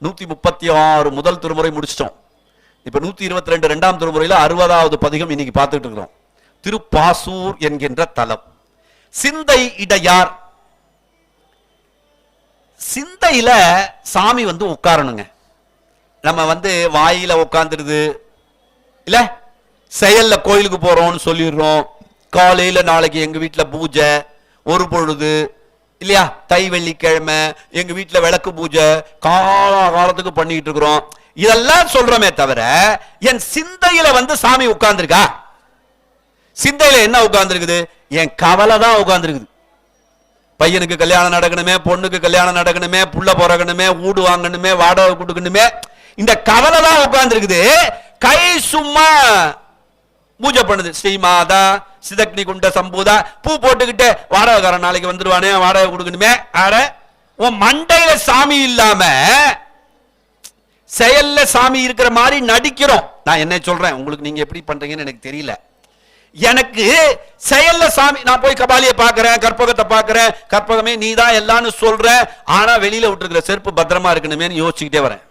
136 முதல் திருமுறை முடிச்சிட்டோம். இப்ப 122 2ஆம் திருமுறையில 60வது பதிகம் இன்னைக்கு பார்த்துட்டு இருக்கிறோம். திருப்பாசூர் என்கின்ற தலம். சிந்தை இடையார். சிந்தையில சாமி உட்காரணுங்க. நம்ம வாயில உட்கார்ந்துருது இல்ல, செயல்ல கோயிலுக்கு போறோம்னு சொல்லிடுறோம். காலையில நாளைக்கு எங்க வீட்டுல பூஜை ஒரு பொழுது இல்லையா, தை வெள்ளிக்கிழமை எங்க வீட்டுல விளக்கு பூஜை காலத்துக்கு பண்ணிட்டு இருக்கிறோம். இதெல்லாம் சொல்றோமே தவிர என் சிந்தையில வந்து சாமி உட்கார்ந்துருக்கா? சிந்தையில என்ன உட்கார்ந்துருக்குது? என் கவலை தான் உட்கார்ந்துருக்குது. பையனுக்கு கல்யாணம் நடக்கணுமே, பொண்ணுக்கு கல்யாணம் நடக்கணுமே, புள்ள பிறக்கணுமே, வீடு வாங்கணுமே, வாடகை கொடுக்கணுமே, இந்த கவலை தான் உட்கார்ந்துருக்குது. கை சும்மா பூஜை பண்ணுது. ஸ்ரீமாதா சிதக்னி குண்ட சம்பூதா பூ போட்டுக்கிட்டு வாடகைக்காரன் நாளைக்கு வந்துருவானே, வாடகை கொடுக்கணுமே. ஆட உன் மண்டையில சாமி இல்லாம செயல்ல சாமி இருக்கிற மாதிரி நடிக்கிறோம். நான் என்ன சொல்றேன், உங்களுக்கு நீங்க எப்படி பண்றீங்கன்னு எனக்கு தெரியல. எனக்கு செயல்ல சாமி, நான் போய் கபாலியை பாக்குறேன், கற்பகத்தை பாக்குறேன், கற்பகமே நீ தான் எல்லான்னு சொல்ற, ஆனா வெளியில விட்டுருக்கிற செருப்பு பத்திரமா இருக்கணுமே யோசிச்சுக்கிட்டே வரேன்.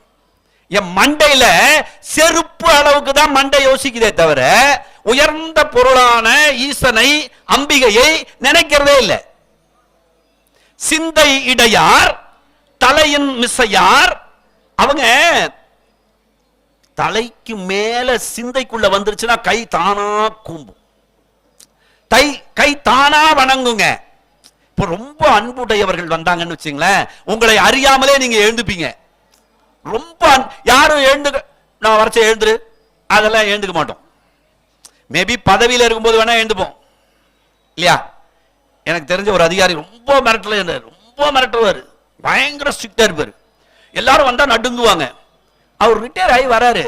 என் மண்டையில செருப்பு அளவுக்கு தான் மண்டை யோசிக்குதே தவிர உயர்ந்த பொருளான ஈசனை அம்பிகையை நினைக்கிறதே இல்லை. சிந்தை இடையார் தலையின் மிசையார், அவங்க தலைக்கு மேல சிந்தைக்குள்ள வந்துருச்சுன்னா கை தானா கூம்பும், கை தானா வணங்குங்க. இப்ப ரொம்ப அன்புடையவர்கள் வந்தாங்கன்னு வச்சுங்களேன், உங்களை அறியாமலே நீங்க எழுந்துப்பீங்க. ரொம்ப யாரும் நான் வரைச்ச எழுந்துரு அதெல்லாம் எழுந்துக்க மாட்டோம். மேபி பதவியில் இருக்கும்போது வேணா எழுந்துப்போம் இல்லையா? எனக்கு தெரிஞ்ச ஒரு அதிகாரி ரொம்ப மிரட்டுவாரு, பயங்கர ஸ்ட்ரிக்டா இருப்பாரு. எல்லாரும் வந்தா நடுங்குவாங்க. அவர் ரிட்டையர் ஆகி வராரு,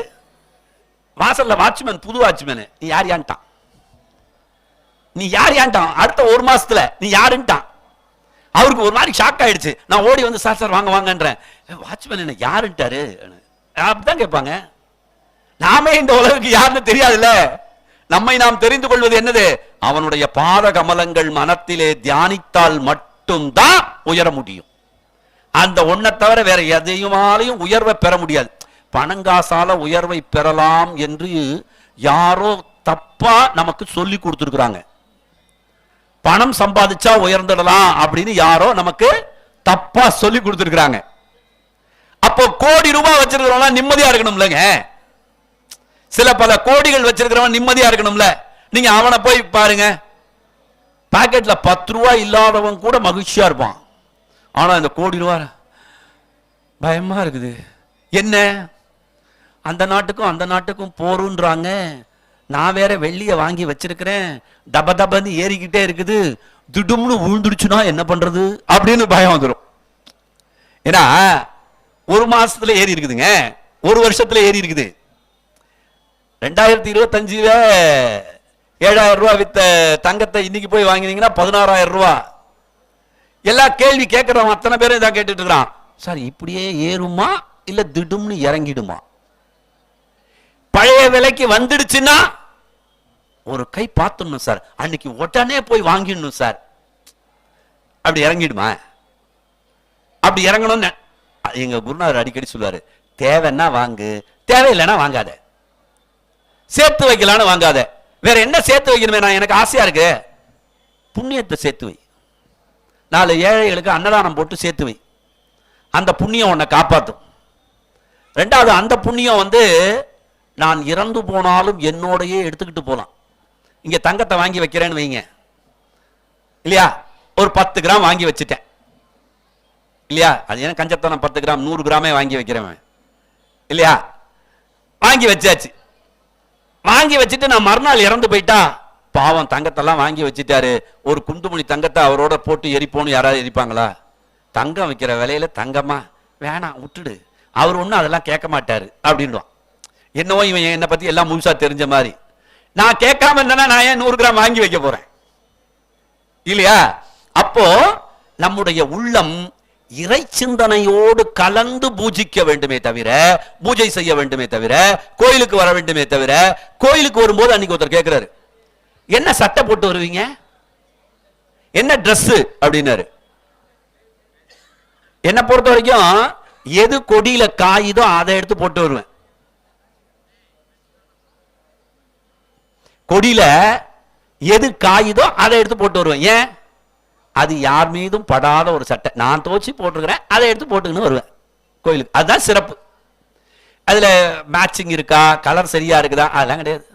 வாசல்ல வாட்ச்மேன், புது வாட்ச்மேன், நீ யார் யான்ட்டான் அடுத்த ஒரு மாசத்துல நீ யாருன்ட்டான். அவருக்கு ஒரு மாதிரி ஷாக் ஆயிடுச்சு. நான் ஓடி வந்து சார் வாங்க வாங்கன்றேன். வாட்ச்மேன் என்ன யாருன்ட்டாரு அப்படிதான் கேட்பாங்க. நாமே இந்த உலகுக்கு யாருன்னு தெரியாதுல்ல. நம்மை நாம் தெரிந்து கொள்வது என்னது? அவனுடைய பாத கமலங்கள் மனத்திலே தியானித்தால் மட்டும்தான் உயர முடியும். அந்த ஒன்றை தவிர வேற எதையுமாலையும் உயர்வை பெற முடியாது. பணங்காசால உயர்வை பெறலாம் என்று யாரோ தப்பா நமக்கு சொல்லி கொடுத்துருக்காங்க. பணம் சம்பாதிச்சா உயர்ந்துடலாம் அப்படின்னு யாரோ நமக்கு தப்பா சொல்லி கொடுத்துருக்காங்க. அப்போ கோடி ரூபாய் வச்சிருக்கிறவங்க நிம்மதியா இருக்கணும்லங்க. சில பல கோடிகள் வச்சிருக்கிறவன் நிம்மதியா இருக்கணும்ல. நீங்க அவனை போய் பாருங்க, பாக்கெட்ல 10 ரூபாய் இல்லாதவன் கூட மகிழ்ச்சியா இருப்பான். ஆனா இந்த கோடி ரூபாய் பயமா இருக்குது. என்ன அந்த நாட்டுக்கும் போருன்றாங்க, நான் வேற வெள்ளிய வாங்கி வச்சிருக்கிறேன், டப டபன்னு ஏறிக்கிட்டே இருக்குது, திடும்னு விழுந்துடுச்சுன்னா என்ன பண்றது அப்படின்னு பயம் வந்துடும். ஏன்னா ஒரு மாசத்துல ஏறி இருக்குதுங்க, ஒரு வருஷத்துல ஏறி இருக்குது. 2025 7,000 ரூபாய் வித்த தங்கத்தை இன்னைக்கு போய் வாங்கினீங்கன்னா 16,000 ரூபாய். எல்லா கேள்வி கேட்கறவன் அத்தனை பேரும் இதான் கேட்டுட்டு இருக்கிறான், சார் இப்படியே ஏறுமா இல்ல திடும்னு இறங்கிடுமா? பழைய விலைக்கு வந்துடுச்சுன்னா ஒரு கை பார்த்துடணும் சார், அன்னைக்கு உடனே போய் வாங்கிடணும் சார். அப்படி இறங்கிடுமா? அப்படி இறங்கணும்னு எங்க குருநாதர் அடிக்கடி சொல்லுவாரு, தேவைன்னா வாங்கு, தேவையில்லைன்னா வாங்காத, சேர்த்து வைக்கலான்னு வாங்காத. வேற என்ன சேர்த்து வைக்கணுமே? நான் எனக்கு ஆசையா இருக்கு, புண்ணியத்தை சேர்த்து வை, 4 ஏழைகளுக்கு அன்னதானம் போட்டு சேர்த்து வை, அந்த புண்ணியம் உன்னை காப்பாற்றும். 2வது அந்த புண்ணியம் வந்து நான் இறந்து போனாலும் என்னோடையே எடுத்துக்கிட்டு போலாம். இங்க தங்கத்தை வாங்கி வைக்கிறேன்னு வைங்க இல்லையா, ஒரு 10 கிராம் வாங்கி வச்சுட்டேன் இல்லையா, அது ஏன்னா கஞ்சத்தனம் 10 கிராம் 100 கிராமே வாங்கி வைக்கிறேன் இல்லையா, வாங்கி வச்சாச்சு. வாங்கி வச்சுட்டு நான் மறுநாள் இறந்து போயிட்டா, பாவம் தங்கத்தெல்லாம் வாங்கி வச்சுட்டாரு, ஒரு குண்டுமணி தங்கத்தை அவரோட போட்டு எரிப்போன்னு யாராவது எரிப்பாங்களா? தங்கம் வைக்கிற விலையில தங்கமா வேணாம் விட்டுடு, அவர் ஒன்றும் அதெல்லாம் கேட்க மாட்டாரு அப்படின்வான். என்னவோ இவன் என்னை பத்தி எல்லாம் முழுசா தெரிஞ்ச மாதிரி. நான் கேட்காம இருந்தா நான் ஏன் 100 கிராம் வாங்கி வைக்க போறேன் இல்லையா? அப்போ நம்முடைய உள்ளம் இறை சிந்தனையோடு கலந்து பூஜிக்க வேண்டுமே தவிர, பூஜை செய்ய வேண்டுமே தவிர, கோயிலுக்கு வர வேண்டுமே தவிர. கோயிலுக்கு வரும்போது அன்னைக்கு ஒருத்தர் கேட்கிறாரு, என்ன சட்டை போட்டு வருவீங்க, என்ன ட்ரெஸ் அப்படின்னாரு. என்ன பொறுத்த வரைக்கும் எது கொடியில காயுதோ அதை எடுத்து போட்டு வருவேன். கொடியில எது காயுதோ அதை எடுத்து போட்டு வருவேன். ஏன்? அது யார் மீதும் படாத ஒரு சட்டை, நான் துவச்சி போட்டுருக்கிறேன், அதை எடுத்து போட்டுக்கின்னு வருவேன் கோயிலுக்கு. அதுதான் சிறப்பு. அதுல மேட்சிங் இருக்கா, கலர் சரியா இருக்குதா, அதெல்லாம் கிடையாது.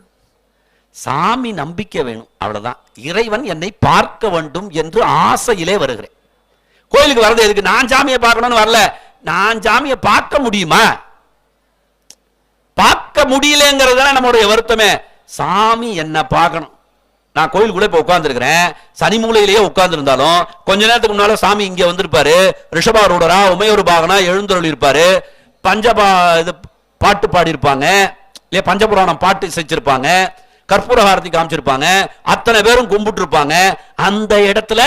சாமி நம்பிக்கை வேணும், அவ்வளவுதான். இறைவன் என்னை பார்க்க வேண்டும் என்று ஆசையிலே வருகிறேன். கோயிலுக்கு வர்றது எதுக்கு? நான் சாமியை பார்க்கணும்னு வரல. நான் சாமியை பார்க்க முடியுமா? பார்க்க முடியலங்கிறது நம்மளுடைய வருத்தமே. சாமி என்ன பார்க்கணும். நான் கோயிலுக்குள்ள இப்ப உட்கார்ந்துருக்கிறேன், சனி மூலையிலேயே உட்கார்ந்து இருந்தாலும் கொஞ்ச நேரத்துக்கு முன்னால சாமி இங்க வந்திருப்பாரு, ரிஷபாரூடரா உமையொரு பாகனா எழுந்தருள் இருப்பாரு, இது பாட்டு பாடி இருப்பாங்க இல்லையா, பஞ்சபுராணம் பாட்டு செஞ்சிருப்பாங்க, கற்பூர ஹாரதி காமிச்சிருப்பாங்க, அத்தனை பேரும் கும்பிட்டு இருப்பாங்க. அந்த இடத்துல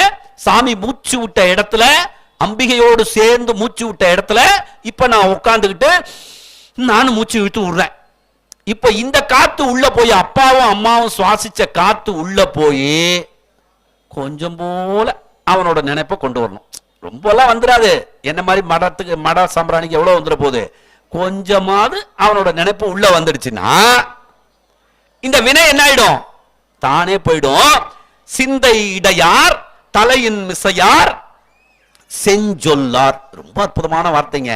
சாமி மூச்சு விட்ட இடத்துல, அம்பிகையோடு சேர்ந்து மூச்சு விட்ட இடத்துல இப்ப நான் உட்கார்ந்துகிட்டு நானும் மூச்சு விட்டு விடுறேன். இப்ப இந்த காத்து உள்ள போய் அப்பாவும் அம்மாவும் சுவாசிச்ச காத்து உள்ள போய் கொஞ்சம் போல அவனோட நினைப்பை கொண்டு வரணும். ரொம்ப எல்லாம் வந்துடாது, என்ன மாதிரி மட சாம்பிராணிக்கு எவ்வளவு வந்துட போகுது, கொஞ்சமாவது அவனோட நினைப்பு உள்ள வந்துடுச்சுன்னா இந்த வினை என்ன ஆயிடும், தானே போயிடும். சிந்தை இடையார் தலையின் மிசையார் செஞ்சொல்லார். ரொம்ப அற்புதமான வார்த்தைங்க.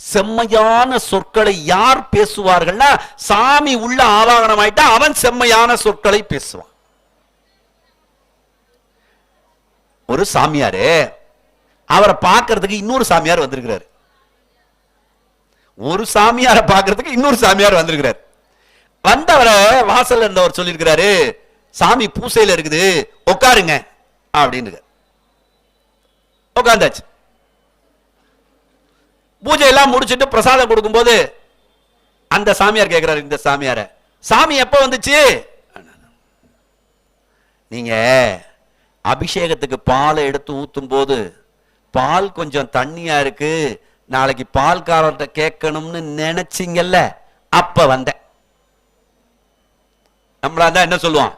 செம்மையான சொற்களை யார் பேசுவார்கள்னா, சாமி உள்ள ஆவாகனம் ஆயிட்டா அவன் செம்மையான சொற்களை பேசுவான். ஒரு சாமியாரு, அவரை பார்க்கிறதுக்கு இன்னொரு சாமியார் வந்திருக்கிறார். ஒரு சாமியாரை பார்க்கிறதுக்கு இன்னொரு சாமியார் வந்திருக்கிறார். வந்தவரை வாசல் இருந்தவர் சொல்லியிருக்கிறாரு, சாமி பூசையில இருக்குது உட்காருங்க அப்படின்னு. உட்கார்ந்தாச்சு. பூஜை எல்லாம் முடிச்சுட்டு பிரசாதம் கொடுக்கும் போது அந்த சாமியார் கேட்கிறாரு இந்த சாமியார, சாமி எப்ப வந்துச்சு? நீங்க அபிஷேகத்துக்கு பாலை எடுத்து ஊத்தும் போது பால் கொஞ்சம் தண்ணியா இருக்கு, நாளைக்கு பால்காரர்கிட்ட கேட்கணும்னு நினைச்சீங்கல்ல, அப்ப வந்தேன். நம்மளா தான் என்ன சொல்லுவான்,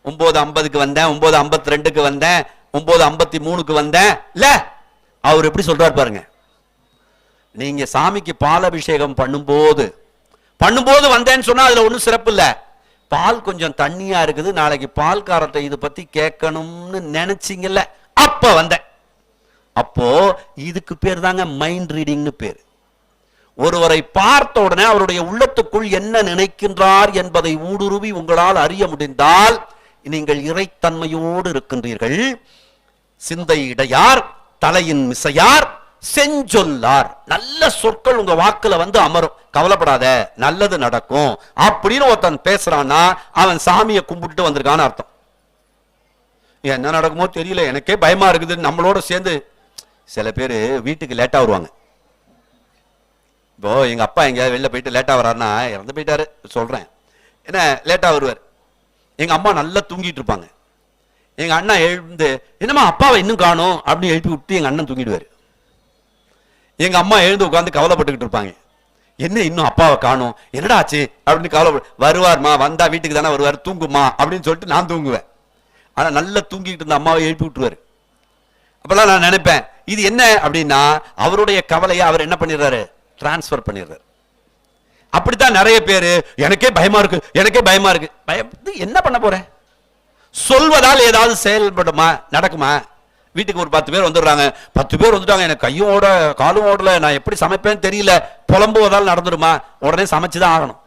9:50க்கு வந்தேன், 9:52க்கு வந்தேன், 9:53க்கு வந்தேன். இல்ல, அவர் எப்படி சொல்றாரு பாருங்க. நீங்க சாமிக்கு பால் அபிஷேகம் பண்ணும்போது வந்தேன்னு சொன்னா அதுல ஒண்ணும் சிறப்பு இல்ல. பால் கொஞ்சம் தண்ணியா இருக்குது, நாளைக்கு பால்காரத்தை இது பத்தி கேட்கணும்னு நினைச்சீங்கல்ல, அப்ப வந்தேன். அப்போ இதுக்கு பேர் தாங்க மைண்ட் ரீடிங்னு பேர். ஒருவரை பார்த்த உடனே அவருடைய உள்ளத்துக்குள் என்ன நினைக்கின்றார் என்பதை ஊடுருவி உங்களால் அறிய முடிந்தால் நீங்கள் இறைத்தன்மையோடு இருக்கின்றீர்கள். சிந்தை இடையார் தலையின் மிசையார் செஞ்சொல்லார். நல்ல சொற்கள் உங்க வாக்குல வந்து அமரும். கவலைப்படாத, நல்லது நடக்கும் அப்படின்னு ஒருத்தன் பேசுறான்னா அவன் சாமியை கும்பிட்டு வந்திருக்கான்னு அர்த்தம். என்ன நடக்குமோ தெரியல, எனக்கே பயமா இருக்குது. நம்மளோட சேர்ந்து சில பேர் வீட்டுக்கு லேட்டா வருவாங்க. இப்போ எங்க அப்பா எங்கேயாவது வெளில போயிட்டு லேட்டா வர்றாருன்னா, இறந்து போயிட்டாரு சொல்றேன், என்ன லேட்டா வருவார். எங்க அம்மா நல்லா தூங்கிட்டு இருப்பாங்க. எங்க அண்ணா எழுந்து, என்னம்மா அப்பாவை இன்னும் காணும் அப்படின்னு எழுப்பி விட்டு எங்க அண்ணன் தூங்கிடுவாரு. எங்க அம்மா எழுந்து உட்காந்து கவலைப்பட்டுக்கிட்டு இருப்பாங்க, என்ன இன்னும் அப்பாவை காணும், என்னடா ஆச்சு அப்படின்னு கவலைப்பட்டு. வருவார்மா, வந்தா வீட்டுக்கு தானே வருவார், தூங்குமா அப்படின்னு சொல்லிட்டு நான் தூங்குவேன். ஆனா நல்லா தூங்கிட்டு இருந்த அம்மாவை எழுப்பி விட்டுருவாரு. அப்பெல்லாம் நான் நினைப்பேன், இது என்ன அப்படின்னா அவருடைய கவலையை அவர் என்ன பண்ணிடுறாரு, டிரான்ஸ்பர் பண்ணிடுறாரு. அப்படித்தான் நிறைய பேரு, எனக்கே பயமா இருக்கு, எனக்கே பயமா இருக்கு. பயப்பட்டு என்ன பண்ண போற? சொல்வதால் ஏதாவது செயல்படுமா, நடக்குமா? வீட்டுக்கு ஒரு 10 பேர் வந்துடுறாங்க, 10 பேர் வந்துட்டாங்க, எனக்கு கையும் ஓட காலும் ஓடல, நான் எப்படி சமைப்பேன்னு தெரியல, புலம்புவதால் நடந்துருமா? உடனே சமைச்சுதான் ஆகணும்.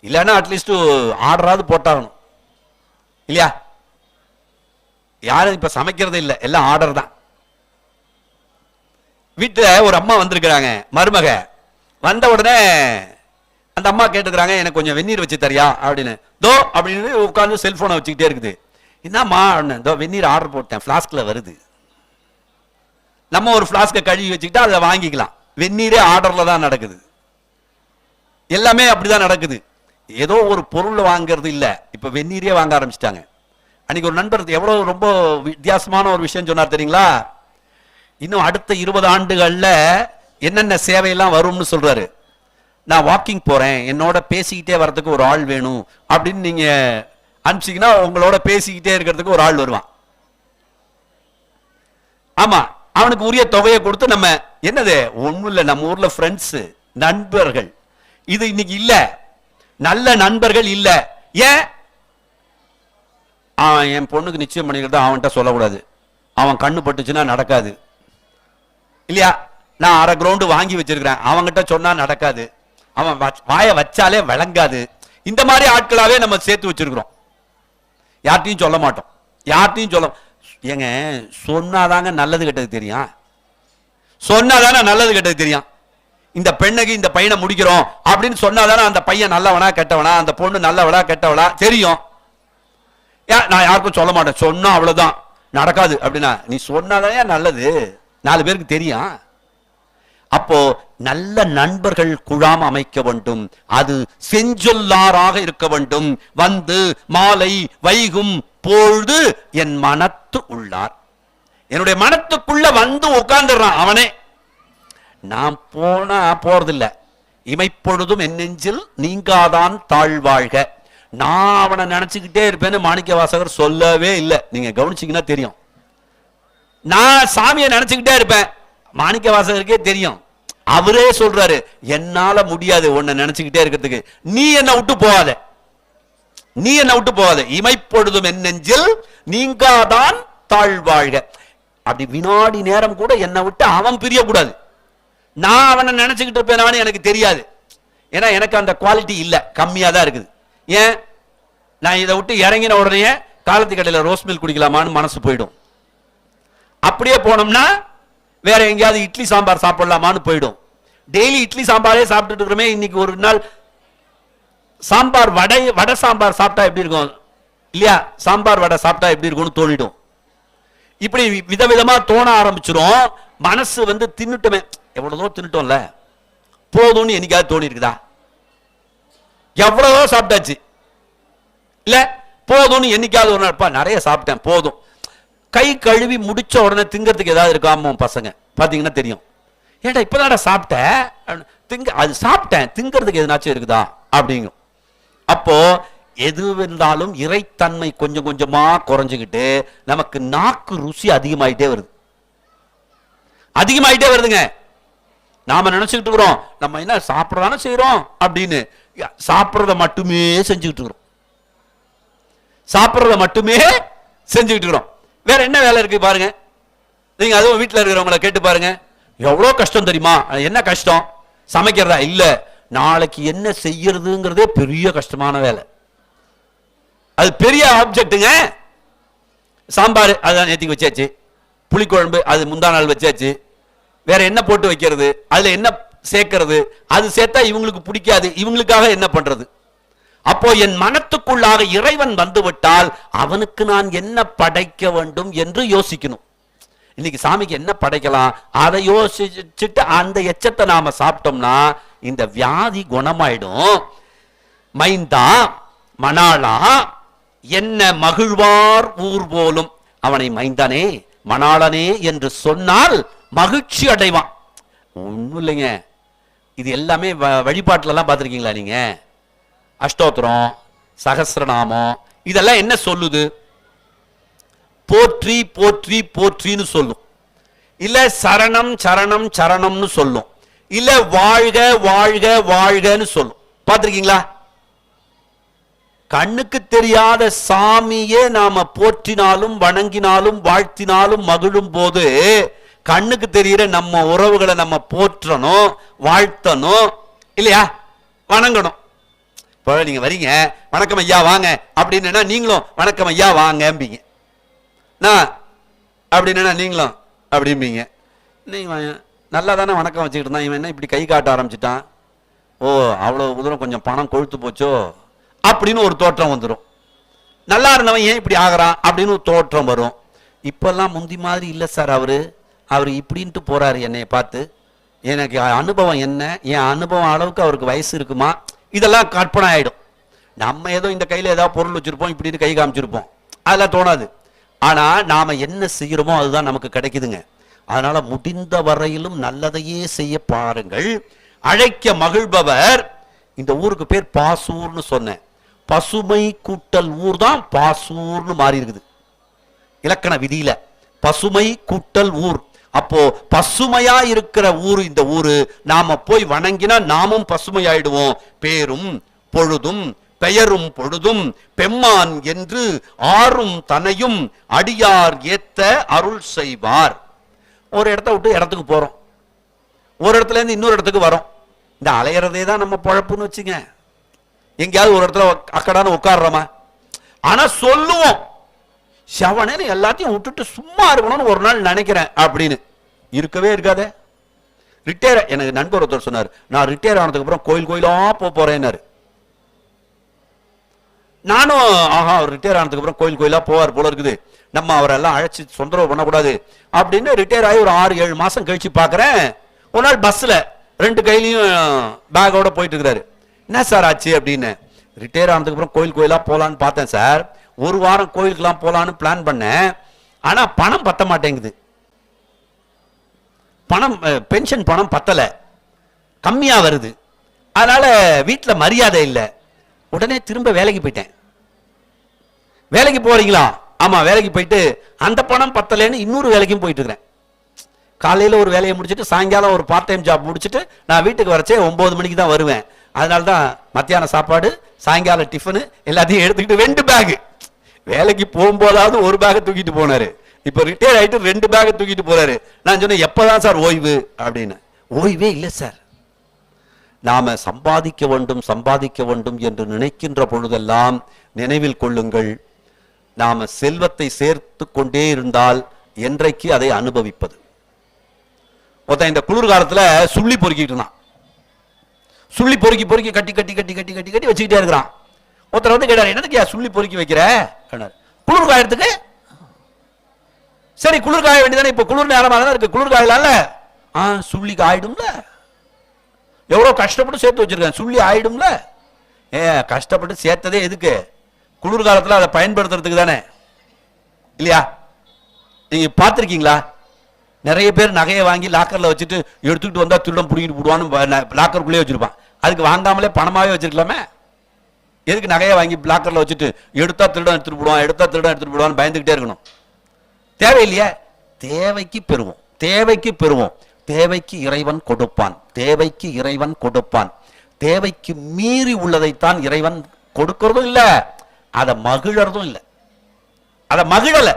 இல்லைன்னா அட்லீஸ்ட் ஆர்டராவது போட்டாகணும் இல்லையா? யாரும் இப்ப சமைக்கிறது இல்லை, எல்லாம் ஆர்டர் தான். வீட்டுல ஒரு அம்மா வந்திருக்கிறாங்க, மருமக. வந்த உடனே அந்த அம்மா கேட்டுக்கிறாங்க, எனக்கு கொஞ்சம் வெந்நீர் வச்சு தரியா அப்படின்னு. தோ அப்படின்னு உட்காந்து செல்போனை வச்சுக்கிட்டே இருக்குது. என்னம்மா? தோ வெந்நீர் ஆர்டர் போட்டேன், பிளாஸ்க்ல வருது. நம்ம ஒரு பிளாஸ்கை கழுவி வச்சுக்கிட்டா அதை வாங்கிக்கலாம். வெந்நீரே ஆர்டர்ல தான் நடக்குது. எல்லாமே அப்படிதான் நடக்குது. ஏதோ ஒரு பொருள் வாங்குறது இல்ல, இப்ப வெந்நீரே வாங்க ஆரம்பிச்சிட்டாங்க. அன்னைக்கு ஒரு நண்பர் எவ்வளவு ரொம்ப வித்தியாசமான ஒரு விஷயம் சொன்னார் தெரியுங்களா? இன்னும் அடுத்த 20 ஆண்டுகள்ல என்னென்ன சேவையெல்லாம் வரும்னு சொல்றாரு. நான் வாக்கிங் போறேன், என்னோட பேசிக்கிட்டே வர்றதுக்கு ஒரு ஆள் வேணும் அப்படின்னு நீங்க அனுப்பிச்சிங்கன்னா உங்களோட பேசிக்கிட்டே இருக்கிறதுக்கு ஒரு ஆள் வருவான். ஆமா, அவனுக்கு உரிய தொகையை கொடுத்து நம்ம என்னது ஒண்ணும் இல்ல, நம்ம ஊர்ல ஃப்ரெண்ட்ஸ் நண்பர்கள் இது இன்னைக்கு இல்ல, நல்ல நண்பர்கள் இல்ல. ஏன்? என் பொண்ணுக்கு நிச்சயம் பண்ணிக்கிறத அவன்கிட்ட சொல்லக்கூடாது, அவன் கண்ணு பட்டுச்சுன்னா நடக்காது இல்லையா? நான் அரை கிரவுண்டு வாங்கி வச்சிருக்கிறேன், அவன்கிட்ட சொன்னா நடக்காது, அவன் வாய வச்சாலே விளங்காது. இந்த மாதிரி ஆட்களாவே நம்ம சேர்த்து வச்சிருக்கிறோம். யார்ட்டையும் சொல்ல மாட்டோம், யார்ட்டையும் சொல்ல. ஏங்க சொன்னாதாங்க நல்லது கெட்டது தெரியும், சொன்னாதானே நல்லது கெட்டது தெரியும். இந்த பெண்ணுக்கு இந்த பையனை முடிக்கிறோம் அப்படின்னு சொன்னாதானே அந்த பையன் நல்லவனா கெட்டவனா, அந்த பொண்ணு நல்லவளா கெட்டவளா தெரியும். நான் யாருக்கும் சொல்ல மாட்டேன், சொன்னா அவ்வளவுதான் நடக்காது அப்படின்னா, நீ சொன்னாதான் நல்லது, 4 பேருக்கு தெரியும். அப்போ நல்ல நண்பர்கள் குழாம் அமைக்க வேண்டும், அது செஞ்சொல்லாராக இருக்க வேண்டும். வந்து மாலை வைகும் பொழுது என் மனத்து உள்ளார், என்னுடைய மனத்துக்குள்ள வந்து உட்கார்ந்துடுறான் அவனே. நான் போனா போறதில்ல, இமைப்பொழுதும் என் நெஞ்சில் நீங்காதான் தாழ்வாழ்க. நான் அவனை நினைச்சுக்கிட்டே இருப்பேன்னு மாணிக்க வாசகர் சொல்லவே இல்லை. நீங்க கவனிச்சீங்கன்னா தெரியும். நான் சாமியை நினைச்சுக்கிட்டே இருப்பேன், மாணிக்க வாசகருக்கே தெரியும். அவரே சொல்றாரு, என்னால முடியாது உன்னை நினைச்சுக்கிட்டே இருக்கிறதுக்கு, நீ என்ன விட்டு போகாத, நீ என்ன விட்டு போகாத, இமைப்பொழுதும் என் நெஞ்சில் நீங்காதான் தாழ்வாழ்க. அப்படி வினாடி நேரம் கூட என்னை விட்டு அவன் பிரியக்கூடாது. நான் அவனை நினைச்சுக்கிட்டு இருப்பேனான்னு எனக்கு தெரியாது. ஏன்னா எனக்கு அந்த குவாலிட்டி இல்லை, கம்மியா தான் இருக்குது. ஏன், நான் இதை விட்டு இறங்கின உடனே காலத்து கடையில் ரோஸ் மில்க் குடிக்கலாமான்னு மனசு போயிடும். அப்படியே போனோம்னா வேற எங்கேயாவது இட்லி சாம்பார் சாப்பிடலாமான்னு போயிடும். டெய்லி இட்லி சாம்பாரே சாப்பிட்டுட்டு இருக்கிறோமே, இன்னைக்கு ஒரு நாள் சாம்பார் வடை சாம்பார் சாப்பிட்டா எப்படி இருக்கும் இல்லையா, சாம்பார் வடை சாப்பிட்டா எப்படி இருக்கும்னு தோணிடும். இப்படி விதவிதமா தோண ஆரம்பிச்சிடும். மனசு வந்து தின்னுட்டுமே, எவ்வளவோ தின்னுட்டோம்ல, போதும்னு என்னைக்காவது தோணி இருக்குதா? எவ்வளவோ சாப்பிட்டாச்சு இல்ல, போதும்னு என்னைக்காவது ஒரு நாள் நிறைய சாப்பிட்டேன் போதும். கை கழுவி முடிச்ச உடனே திங்கிறதுக்கு ஏதாவது இருக்காம பசங்க பாத்தீங்கன்னா தெரியும். ஏடா இப்பதான் சாப்பிட்டேன், அது சாப்பிட்டேன், திங்கிறதுக்கு எதுனாச்சும் இருக்குதா அப்படிங்கும். அப்போ எது இருந்தாலும் இறைத்தன்மை கொஞ்சம் கொஞ்சமா குறைஞ்சுக்கிட்டு நமக்கு நாக்கு ருசி அதிகமாயிட்டே வருது, அதிகமாயிட்டே வருதுங்க. நாம நினைச்சுக்கிட்டு இருக்கிறோம் நம்ம என்ன சாப்பிடறானே செய்யறோம் அப்படின்னு, சாப்பிட்றத மட்டுமே செஞ்சுக்கிட்டு இருக்கிறோம், சாப்பிட்றத மட்டுமே செஞ்சுக்கிட்டு இருக்கிறோம். வேற என்ன வேலை இருக்கு பாருங்க. நீங்க அதுவும் வீட்டில் இருக்கிறவங்களை கேட்டு பாருங்க, எவ்வளோ கஷ்டம் தெரியுமா? என்ன கஷ்டம்? சமைக்கிறதா? இல்ல, நாளைக்கு என்ன செய்யறதுங்கிறதே பெரிய கஷ்டமான வேலை. அது பெரிய ஆப்ஜெக்ட்டுங்க. சாம்பார் அதான் நேத்திக்கு வச்சாச்சு, புளிக்குழம்பு அது முந்தா நாள் வச்சாச்சு, வேற என்ன போட்டு வைக்கிறது, அதுல என்ன சேர்க்கிறது, அது சேர்த்தா இவங்களுக்கு பிடிக்காது, இவங்களுக்காக என்ன பண்றது? அப்போ என் மனத்துக்குள்ளாக இறைவன் வந்து விட்டால் அவனுக்கு நான் என்ன படைக்க வேண்டும் என்று யோசிக்கணும். இன்னைக்கு சாமிக்கு என்ன படைக்கலாம், அதை யோசிச்சுட்டு அந்த எச்சத்தை நாம சாப்பிட்டோம்னா இந்த வியாதி குணமாயிடும். மைந்தா மணாளா என்ன மகிழ்வார் ஊர் போலும், அவனை மைந்தானே மணாளனே என்று சொன்னால் மகிழ்ச்சி அடைவான். ஒண்ணும் இல்லைங்க, இது எல்லாமே வழிபாட்டுல எல்லாம் பார்த்திருக்கீங்களா நீங்க? அஷ்டோத்திரம், சகஸ்ரநாமம் இதெல்லாம் என்ன சொல்லுது? போற்றி போற்றி போற்றின்னு சொல்லும், இல்ல சரணம் சரணம் சரணம்னு சொல்லும், இல்ல வாழ்க வாழ்க வாழ்கன்னு சொல்லும். பார்த்திருக்கீங்களா? கண்ணுக்கு தெரியாத சாமியே நாம போற்றினாலும் வணங்கினாலும் வாழ்த்தினாலும் மகிழும் போது கண்ணுக்கு தெரிகிற நம்ம உறவுகளை நம்ம போற்றணும், வாழ்த்தணும் இல்லையா, வணங்கணும். இப்போ நீங்க வரீங்க, வணக்கம் ஐயா வாங்க அப்படின்னு நீங்களும் வணக்கம் ஐயா வாங்கம்பீங்க, நான் அப்படின்னா நீங்களும் அப்படிம்பீங்க. நீங்க நல்லா தானே வணக்கம் வச்சுக்கிட்டு இருந்தான், இவன் என்ன இப்படி கை காட்ட ஆரம்பிச்சுட்டான், ஓ அவ்வளவு தூரம் கொஞ்சம் பணம் கொழுத்து போச்சோ அப்படின்னு ஒரு தோற்றம் வந்துடும். நல்லா இருந்தவன் ஏன் இப்படி ஆகிறான் அப்படின்னு ஒரு தோற்றம் வரும். இப்பெல்லாம் முந்தி மாதிரி இல்லை சார், அவர் இப்படின்ட்டு போறாரு என்னைய பார்த்து, எனக்கு அனுபவம் என்ன, என் அனுபவம் அளவுக்கு அவருக்கு வயசு இருக்குமா, இதெல்லாம் கற்பனை ஆயிடும். நம்ம ஏதோ இந்த கையில ஏதாவது பொருள் வச்சிருப்போம், இப்படின்னு கை காமிச்சிருப்போம், அதெல்லாம் தோணாது. ஆனா நாம என்ன செய்யறோமோ அதுதான் நமக்கு கிடைக்குதுங்க. அதனால முடிந்த வரையிலும் நல்லதையே செய்ய பாருங்கள். அழைக்க மகிழ்பவர். இந்த ஊருக்கு பேர் பாசூர்னு சொன்னேன், பசுமை கூட்டல் ஊர் தான் பாசூர்னு மாறி இருக்குது இலக்கண விதியில, பசுமை கூட்டல் ஊர். அப்போ பசுமையா இருக்கிற ஊரு இந்த ஊரு, நாம போய் வணங்கினா நாமும் பசுமையாயிடுவோம். பேரும் பொழுதும் பெயரும் பொழுதும் பெம்மான் என்று ஆறும் தனையும் அடியார் ஏத்த அருள் செய்வார். ஒரு இடத்த விட்டு இடத்துக்கு போறோம், ஒரு இடத்துல இருந்து இன்னொரு இடத்துக்கு வரோம். இந்த அலையறதே தான் நம்ம பொழப்புன்னு வச்சுங்க. எங்கேயாவது ஒரு இடத்துல அக்கடான உட்காடுறோமா, ஆனா சொல்லுவோம் செவனேன்னு எல்லாத்தையும் விட்டுட்டு சும்மா இருக்கணும்னு ஒரு நாள் நினைக்கிறேன் அப்படின்னு. இருக்கவே இருக்காதே. ரிட்டையர் எனக்கு நண்பர் ஒருத்தர் சொன்னார், நான் ரிட்டையர் ஆனதுக்கு அப்புறம் கோயில் கோயிலா போறேன்னாரு. நானும் ஆஹா அவர் ரிட்டையர் ஆனதுக்கு அப்புறம் கோயில் கோயிலா போவார் போல இருக்குது, நம்ம அவரெல்லாம் அழைச்சி தொந்தரவு பண்ணக்கூடாது அப்படின்னு ரிட்டையர் ஆகி ஒரு 6-7 மாசம் கழிச்சு பாக்குறேன். ஒரு நாள் பஸ்ல 2 கையிலையும் பேக்கோட போயிட்டு இருக்கிறாரு. என்ன சார் ஆச்சு அப்படின்னு. ரிட்டையர் ஆனதுக்கு அப்புறம் கோயில் கோயிலா போலான்னு பார்த்தேன் சார், 1 வாரம் கோயிலுக்குலாம் போலான்னு பிளான் பண்ணேன், ஆனா பணம் பத்த மாட்டேங்குது, பணம் பென்ஷன் பணம் பத்தல, கம்மியா வருது, அதனால வீட்டுல மரியாதை இல்லை, உடனே திரும்ப வேலைக்கு போயிட்டேன். வேலைக்கு போறீங்களா? ஆமா வேலைக்கு போயிட்டு அந்த பணம் பத்தலைன்னு இன்னொரு வேலைக்கும் போயிட்டு இருக்கிறேன். காலையில ஒரு வேலையை முடிச்சுட்டு சாயங்காலம் ஒரு பார்ட் டைம் ஜாப் முடிச்சுட்டு நான் வீட்டுக்கு வரச்சே 9 மணிக்கு தான் வருவேன். அதனால தான் மத்தியான சாப்பாடு சாயங்கால டிஃபனு எல்லாத்தையும் எடுத்துக்கிட்டு 2 பேக், வேலைக்கு போகும்போதாவது ஒரு பேக் தூக்கிட்டு போனாரு, இப்ப ரிட்டையர் ஆயிட்டு 2 பேக் தூக்கிட்டு போறாரு. நான் சொன்னேன் எப்பதான் சார் ஓய்வு அப்படின்னு. ஓய்வே இல்லை சார். நாம சம்பாதிக்க வேண்டும் என்று நினைக்கின்ற பொழுதெல்லாம் நினைவில் கொள்ளுங்கள், நாம செல்வத்தை சேர்த்து கொண்டே இருந்தால் என்றைக்கு அதை அனுபவிப்பது. ஒருத்தன் இந்த குளிர்காலத்துல சுள்ளி பொறுக்கிட்டு இருந்தான், சுள்ளி பொறுக்கி பொறுக்கி கட்டி கட்டி கட்டி கட்டி கட்டி கட்டி வச்சுக்கிட்டே இருக்கிறான். ஒருத்தர் வந்து கேட்டாரு, என்னதுக்கு சுள்ளி பொறுக்கி வைக்கிற? குளிர் காயறதுக்கு. சரி குளிர் காய வேண்டியதானே, இப்ப குளிர் நேரமா தானே இருக்கு, குளிர் காயலாம்ல. சுள்ளி ஆயிடும்ல, எவ்வளவு கஷ்டப்பட்டு சேர்த்து வச்சிருக்கேன், சுள்ளி ஆயிடும்ல. கஷ்டப்பட்டு சேர்த்ததே எதுக்கு? குளிர்காலத்துல அதை பயன்படுத்துறதுக்கு தானே, இல்லையா? நீங்க பார்த்திருக்கீங்களா? நிறைய பேர் நகையை வாங்கி லாக்கர்ல வச்சுட்டு எடுத்துக்கிட்டு வந்தா திருடம் புடிக்கிட்டு போடுவான்னு லாக்கருக்குள்ளே வச்சிருப்பான். அதுக்கு வாங்காமலே பணமாவே வச்சிருக்கலாமே. எதுக்கு நகையை வாங்கி லாக்கர்ல வச்சுட்டு எடுத்தா திருடம் எடுத்துட்டு போடுவான், எடுத்தா திருடம் எடுத்துட்டு போடுவான்னு பயந்துகிட்டே இருக்கணும்? தேவையில்லையா? தேவைக்கு பெறுவோம், தேவைக்கு பெறுவோம். தேவைக்கு இறைவன் கொடுப்பான், தேவைக்கு இறைவன் கொடுப்பான். தேவைக்கு மீறி உள்ளதைத்தான் இறைவன் கொடுக்கிறதும் இல்லை, அதை மகிழறதும் இல்லை. அதை மகிழல,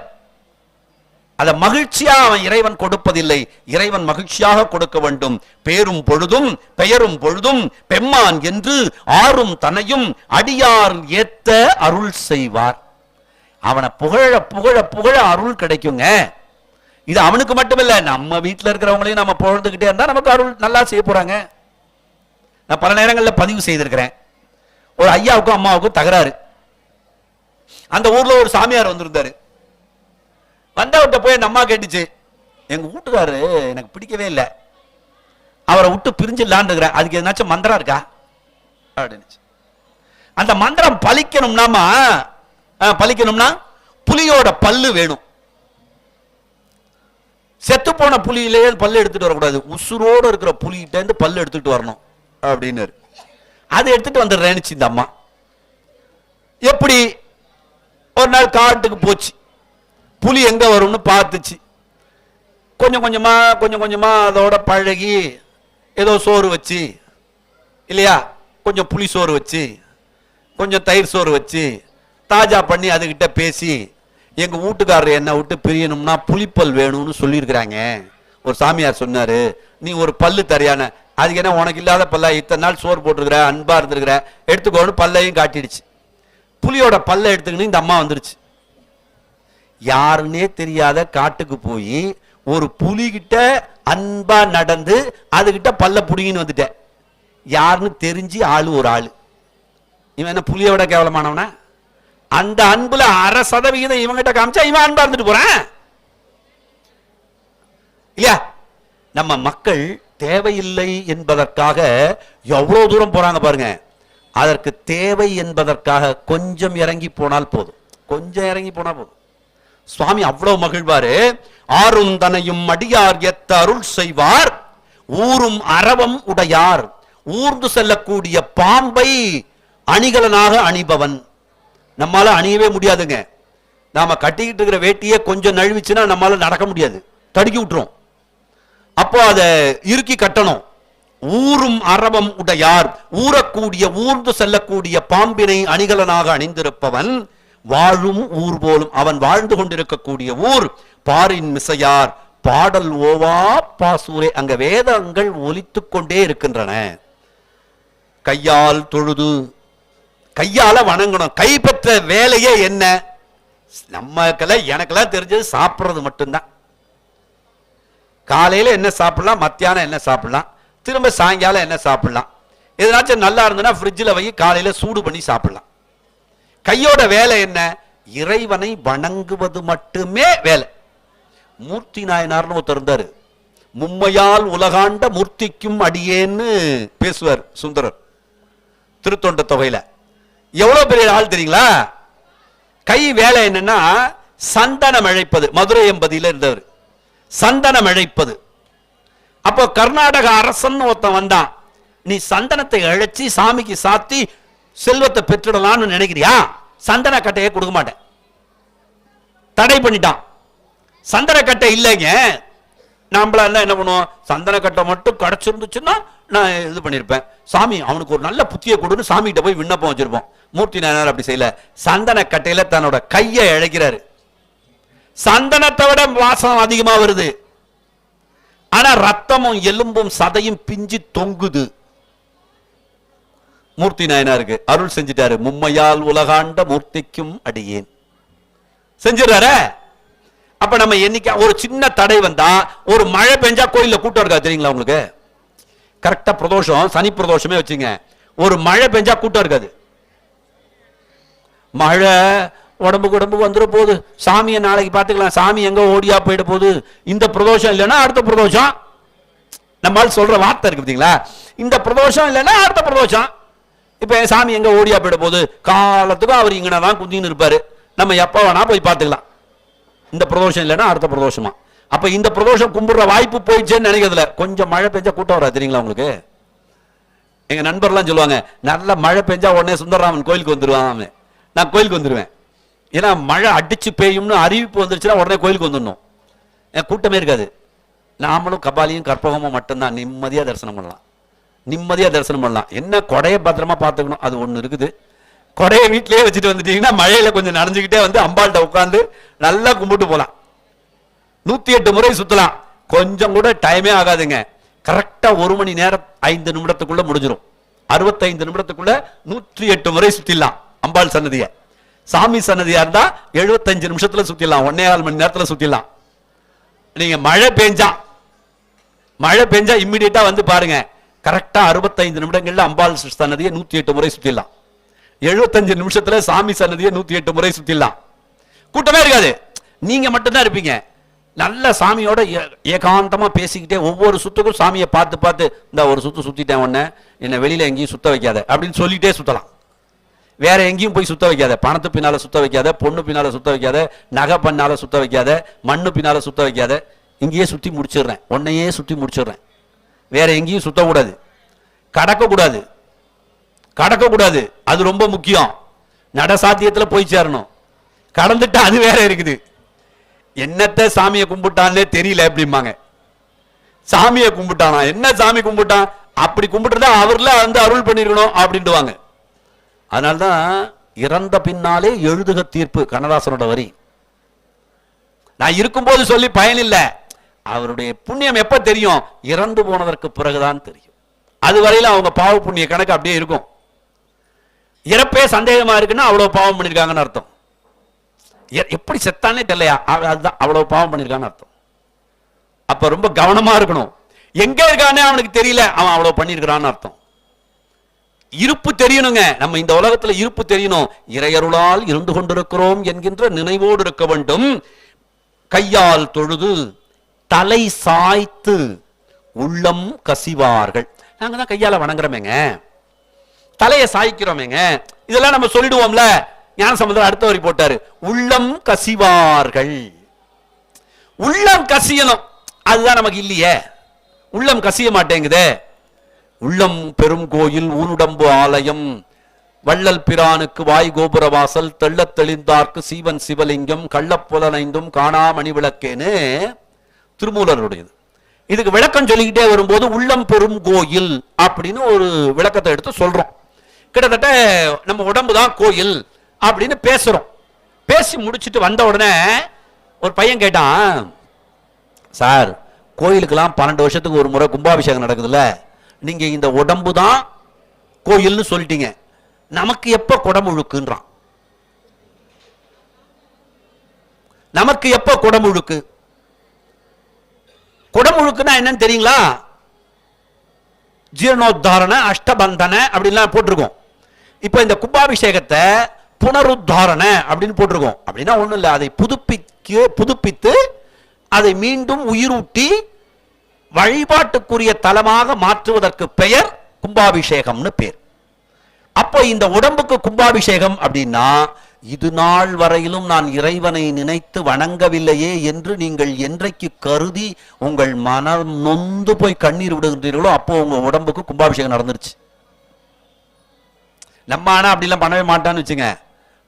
அதை மகிழ்ச்சியா அவன் இறைவன் கொடுப்பதில்லை. இறைவன் மகிழ்ச்சியாக கொடுக்க வேண்டும். பேரும் பொழுதும் பெயரும் பொழுதும் பெம்மான் என்று ஆறும் தனையும் அடியார் ஏத்த அருள் செய்வார். அவனை புகழ புகழ புகழ அருள் கிடைக்குங்க. இது அவனுக்கு மட்டுமில்ல, நம்ம வீட்டில் இருக்கிறவங்களையும் நம்ம புகழ்ந்துகிட்டே இருந்தா நமக்கு அருள் நல்லா செய்ய போறாங்க. நான் பல நேரங்களில் பதிவு செய்திருக்கிறேன். ஒரு ஐயாவுக்கும் அம்மாவுக்கும் தகராறு. அந்த ஊர்ல ஒரு சாமியார் வந்திருந்தாரு. வந்தவர்கிட்ட போய் அந்த அம்மா கேட்டுச்சு, எங்க வீட்டுக்காரு எனக்கு பிடிக்கவே இல்லை, அவரை விட்டு பிரிஞ்சிடலான்னு இருக்கிறேன், அதுக்கு எதுனாச்சும் மந்திரம் இருக்கா அப்படின்னு. அந்த மந்திரம் பலிக்கணும்னா புலியோட பல்லு வேணும். செத்து போன புலியிலே பல்லு எடுத்துட்டு வரக்கூடாது, உசுரோடு இருக்கிற புலிகிட்ட இருந்து பல்லு எடுத்துட்டு வரணும் அப்படின்னு. அதை எடுத்துட்டு வந்துடுறேன்னு இந்த அம்மா. எப்படி? ஒரு நாள் காட்டுக்கு போச்சு, புலி எங்க வரும்னு பார்த்துச்சு. கொஞ்சம் கொஞ்சமா அதோட பழகி ஏதோ சோறு வச்சு, இல்லையா, கொஞ்சம் புளி சோறு வச்சு கொஞ்சம் தயிர் சோறு வச்சு தாஜா பண்ணி அதுகிட்ட பேசி, எங்க வீட்டுக்காரர் என்ன விட்டு பிரியணும்னா புளிப்பல் வேணும்னு சொல்லியிருக்கிறாங்க. ஒரு சாமியார் சொன்னாரு, நீ ஒரு பல்லு தரியான, அதுக்கு என்ன உனக்கு இல்லாத பல்ல, இத்தனை நாள் சோறு போட்டிருக்கிற, அன்பா இருந்திருக்கிற, எடுத்துக்கோன்னு பல்லையும் காட்டிடுச்சு. புலியோட பல்ல எடுத்துக்கின்னு இந்த அம்மா வந்துருச்சு. யாருன்னே தெரியாத காட்டுக்கு போய் ஒரு புலிகிட்ட அன்பா நடந்து அதுகிட்ட பல்ல புடிங்கின்னு வந்துட்ட. யாருன்னு தெரிஞ்சு ஆளு ஒரு ஆளு. இவன் என்ன புலியை விட கேவலமானவனா? அந்த அன்புல 1/2% இவங்கிட்ட காமிச்சா இவன் அன்பா இருந்துட்டு போறான், இல்லையா? நம்ம மக்கள் தேவையில்லை என்பதற்காக எவ்வளவு தூரம் போறாங்க பாருங்க. அதற்கு தேவை என்பதற்காக கொஞ்சம் இறங்கி போனால் போதும், கொஞ்சம் இறங்கி போனா போதும். சுவாமி அவ்வளவு மகிழ்வாரு. ஆறும் தனையும் அடியார் எத்த அருள் செய்வார், ஊரும் அரவம் உடையார். ஊர்ந்து செல்லக்கூடிய பாம்பை அணிகலனாக அணிபவன். நம்மால அணியவே முடியாதுங்க. நாம கட்டிக்கிட்டு இருக்கிற வேட்டியே கொஞ்சம் நழுவிச்சுன்னா நம்மால நடக்க முடியாது, தடுக்கி விட்டுரும். அப்போ அதை இறுக்கி கட்டணும். ஊரும் அரவம் உடையார், ஊறக்கூடிய ஊர்ந்து செல்லக்கூடிய பாம்பினை அணிகலனாக அணிந்திருப்பவன் வாழும் ஊர் போலும். அவன் வாழ்ந்து கொண்டிருக்கக்கூடிய ஊர் பாரின் மிசையார் பாடல் ஓவா பாசூரே. அங்க வேதங்கள் ஒலித்துக் கொண்டே இருக்கின்றன. கையால் தொழுது, கையால வணங்கணும். கைப்பற்ற வேலையே என்ன? நமக்கெல்லாம் எனக்கெல்லாம் தெரிஞ்சது சாப்பிட்றது மட்டும்தான். காலையில என்ன சாப்பிடலாம், மத்தியானம் என்ன சாப்பிடலாம், திரும்ப சாயங்காலம் என்ன சாப்பிடலாம். எதனாச்சும் நல்லா இருந்ததுன்னா ஃப்ரிட்ஜில் வை, காலையில சூடு பண்ணி சாப்பிடலாம். கையோட வேலை என்ன? இறைவனை வணங்குவது மட்டுமே வேலை. மூர்த்தி நாயனார்னு ஒருத்தர் இருந்தாரு. மும்மையால் உலகாண்ட மூர்த்திக்கும் அடியேன்னு பேசுவார் சுந்தரர் திருத்தொண்ட தொகையில. எவ்வளவு பெரிய ஆள் தெரியுங்களா? கை வேலை என்னன்னா சந்தனம் இழைப்பது. மதுரை எம்பதியில இருந்தவர். சந்தனம் இழைப்பது. அப்போ கர்நாடக அரசன் ஒருத்தன் வந்தான். நீ சந்தனத்தை இழைச்சி சாமிக்கு சாத்தி செல்வத்தை பெற்றுடலாம்னு நினைக்கிறியா? சந்தன கட்டையை கொடுக்க மாட்டேன், தடை பண்ணிட்டான். சந்தன கட்டை இல்லைங்க. நம்மள என்ன பண்ணுவோம், சந்தன கட்டை மட்டும் கிடைச்சிருந்துச்சுன்னா நான் இது பண்ணிருப்பேன். சாமி அவனுக்கு ஒரு நல்ல புத்தியை கொடுன்னு சாமி கிட்ட போய் விண்ணப்பம் வச்சிருப்போம். மூர்த்தி நாயனார் அப்படி செய்யல. சந்தன கட்டையில தன்னோட கையை இழைக்கிறாரு. சந்தனத்தை விட வாசம் அதிகமா வருது. ஆனா ரத்தமும் எலும்பும் சதையும் பிஞ்சு தொங்குது. மூர்த்தி நாயனாருக்கு அருள் செஞ்சிட்டாரு. மும்மையால் உலகாண்ட மூர்த்திக்கும் அடியேன் செஞ்சிடறாரு. அப்ப நம்ம என்னைக்கு ஒரு சின்ன தடை வந்தா, ஒரு மழை பெஞ்சா கோயில்ல கூட்டம் இருக்கா தெரியுங்களா உங்களுக்கு? கரெக்டா பிரதோஷம், சனி பிரதோஷமே வச்சுங்க, ஒரு மழை பெஞ்சா கூட்டம் இருக்காது. மழை உடம்புக்கு உடம்புக்கு வந்துட போகுது, சாமியை நாளைக்கு பார்த்துக்கலாம், சாமி எங்க ஓடியா போயிட போகுது. இந்த பிரதோஷம் இல்லைன்னா அடுத்த பிரதோஷம். நம்மால் சொல்ற வார்த்தை இருக்கு பார்த்தீங்களா? இந்த பிரதோஷம் இல்லைன்னா அடுத்த பிரதோஷம். இப்ப சாமி எங்க ஓடியா போயிட போகுது, காலத்துக்கும் அவர் இங்கதான் குந்தின்னு இருப்பாரு, நம்ம எப்ப வேணா போய் பார்த்துக்கலாம். இந்த பிரதோஷம் இல்லைன்னா அடுத்த பிரதோஷமா. அப்ப இந்த பிரதோஷம் கும்பிடுற வாய்ப்பு போயிடுச்சேன்னு நினைக்கிறதுல கொஞ்சம் மழை பெஞ்சா கூட்டம் வராது தெரியுங்களா உங்களுக்கு? எங்க நண்பர்லாம் சொல்லுவாங்க, நல்ல மழை பெஞ்சா உடனே சுந்தரராமன் கோயிலுக்கு வந்துருவான். நான் கோயிலுக்கு வந்துருவேன். ஏன்னா மழை அடிச்சு பெய்யும்னு அறிவிப்பு வந்துருச்சுன்னா உடனே கோயிலுக்கு வந்துடணும். கூட்டமே இருக்காது. நாமளும் கபாலியும் கற்பகமும் மட்டும்தான் நிம்மதியா தரிசனம் பண்ணலாம். நிம்மதியா தரிசனம் பண்ணலாம். என்ன கொடையை பத்திரமா பார்த்துக்கணும், அது ஒண்ணு இருக்குது. கொடையை வீட்டிலேயே வச்சுட்டு வந்துட்டீங்கன்னா மழையில கொஞ்சம் நனைஞ்சுக்கிட்டே வந்து அம்பாள்கிட்ட உட்காந்து நல்லா கும்பிட்டு போலாம். 108 முறை சுத்தலாம். கொஞ்சம் கூட டைமே ஆகாதுங்க. கரெக்டா 1 மணி நேரம் 5 நிமிடத்துக்குள்ள முடிஞ்சிடும். 65 நிமிடத்துக்குள்ள 108 முறை சுத்திடலாம் அம்பாள் சன்னதிய. சாமி சன்னதியா இருந்தா 75 நிமிஷத்துல சுத்திடலாம், 1.25 மணி நேரத்துல சுத்திடலாம். நீங்க மழை பெஞ்சா இம்மிடியட்டா வந்து பாருங்க, கரெக்டா 65 நிமிடங்கள்ல அம்பாள் சன்னதியை 108 முறை சுத்திடலாம். 75 நிமிஷத்துல சாமி சன்னதியை 108 முறை சுத்திடலாம். கூட்டமே இருக்காது, நீங்க மட்டும்தான் இருப்பீங்க. நல்ல சாமியோட ஏகாந்தமா பேசிக்கிட்டே ஒவ்வொரு சுத்துக்கும் சாமியை பார்த்து பார்த்து, இந்த ஒரு சுத்து சுத்திட்டேன், உடனே என்ன வெளியில எங்கேயும் சுத்த வைக்காத அப்படின்னு சொல்லிட்டே சுத்தலாம். வேற எங்கேயும் போய் சுத்த வைக்காத, பணத்து பின்னால சுத்த வைக்காத, பொண்ணு பின்னால சுத்த வைக்காத, நகை பண்ணால சுத்த வைக்காத, மண்ணு பின்னால சுத்த வைக்காத. இங்கேயே சுத்தி முடிச்சிடுறேன், உன்னையே சுத்தி முடிச்சிடுறேன். வேற எங்கேயும் சுத்தக்கூடாது, கடக்கக்கூடாது. அது ரொம்ப முக்கியம். நட சாத்தியத்துல போய் சேரணும். கடந்துட்டா அது வேற இருக்குது. என்னத்த சாமியை கும்பிட்டானே தெரியல அப்படிம்பாங்க. சாமியை கும்பிட்டானா, என்ன சாமி கும்பிட்டான், அப்படி கும்பிட்டுதான் அவர்ல வந்து அருள் பண்ணிருக்கணும் அப்படின்ட்டுவாங்க. அதனால்தான் இறந்த பின்னாலே எழுதுக தீர்ப்பு, கண்ணதாசனோட வரி. நான் இருக்கும்போது சொல்லி பயனில்ல. அவருடைய புண்ணியம் எப்ப தெரியும்? இறந்து போனதற்கு பிறகுதான் தெரியும். அது வரையில அவங்க பாவ புண்ணிய கணக்கு அப்படியே இருக்கும். இறப்பே சந்தேகமா இருக்குன்னா அவ்வளவு பாவம் பண்ணிருக்காங்கன்னு அர்த்தம். எப்படி செத்தானே தெரியலையா, அதுதான் அவ்வளவு பாவம் பண்ணிருக்கான்னு அர்த்தம். அப்ப ரொம்ப கவனமா இருக்கணும். எங்க இருக்கானே அவனுக்கு தெரியல, அவன் அவ்வளவு பண்ணிருக்கிறான்னு அர்த்தம். இருப்பு தெரியணுங்க. நம்ம இந்த உலகத்துல இருப்பு தெரியணும். இறையருளால் இருந்து கொண்டிருக்கிறோம் என்கின்ற நினைவோடு இருக்க வேண்டும். கையால் தொழுது தலை சாய்த்து உள்ளம் கசிவார்கள். நாங்க தான் கையால வணங்குறோமேங்க, தலையை சாய்க்கிறோமேங்க, இதெல்லாம் நம்ம சொல்லிடுவோம்ல. ஞானசம்பந்தர் அடுத்த வரி போட்டாரு, உள்ளம் கசிவார்கள். உள்ளம் கசியணும், அதுதான் நமக்கு இல்லையே. உள்ளம் கசிய மாட்டேங்குதே. உள்ளம் பெரும் கோயில் ஊனுடம்பு ஆலயம், வள்ளல் பிரானுக்கு வாய் கோபுர வாசல், தெள்ளத் தெளிந்தார்க்கு சீவன் சிவலிங்கம், கள்ளப்புலனைந்தும் காணாமணி விளக்கேன்னு திருமூலருடையது. இதுக்கு விளக்கம் சொல்லிக்கிட்டே வரும்போது உள்ளம் பெரும் கோயில் அப்படின்னு ஒரு விளக்கத்தை எடுத்து சொல்றோம். கிட்டத்தட்ட நம்ம உடம்பு தான் கோயில் அப்படின்னு பேசுறோம். பேசி முடிச்சுட்டு வந்த உடனே ஒரு பையன் கேட்டான், சார் கோயிலுக்கெல்லாம் 12 வருஷத்துக்கு ஒரு முறை கும்பாபிஷேகம் நடக்குதுல்ல, நீங்க இந்த உடம்பு தான் கோயில்னு சொல்லிட்டீங்க, நமக்கு எப்ப குடமுழுக்குன்றான். நமக்கு எப்ப குடமுழுக்கு? குடமுழுக்குன்னா என்னன்னு தெரியுங்களா? ஜீர்ணோத்தாரண அஷ்டபந்தன அப்படின்லாம் போட்டிருக்கோம். இப்ப இந்த கும்பாபிஷேகத்தை புனருத்தாரண அப்படின்னு போட்டிருக்கோம். அப்படின்னா ஒண்ணும் இல்லை, அதை புதுப்பித்து அதை மீண்டும் உயிரூட்டி வழிபாட்டுக்குரிய தலமாக மாற்றுவதற்கு பெயர் கும்பாபிஷேகம்னு பேர். அப்போ இந்த உடம்புக்கு கும்பாபிஷேகம் அப்படின்னா, இது நாள் வரையிலும் நான் இறைவனை நினைத்து வணங்கவில்லையே என்று நீங்கள் என்றைக்கு கருதி உங்கள் மனம் நொந்து போய் கண்ணீர் விடுகின்றீர்களோ அப்போ உங்க உடம்புக்கு கும்பாபிஷேகம் நடந்துருச்சு. நம்ம ஆனா அப்படிலாம் பண்ணவே மாட்டான்னு வச்சுங்க.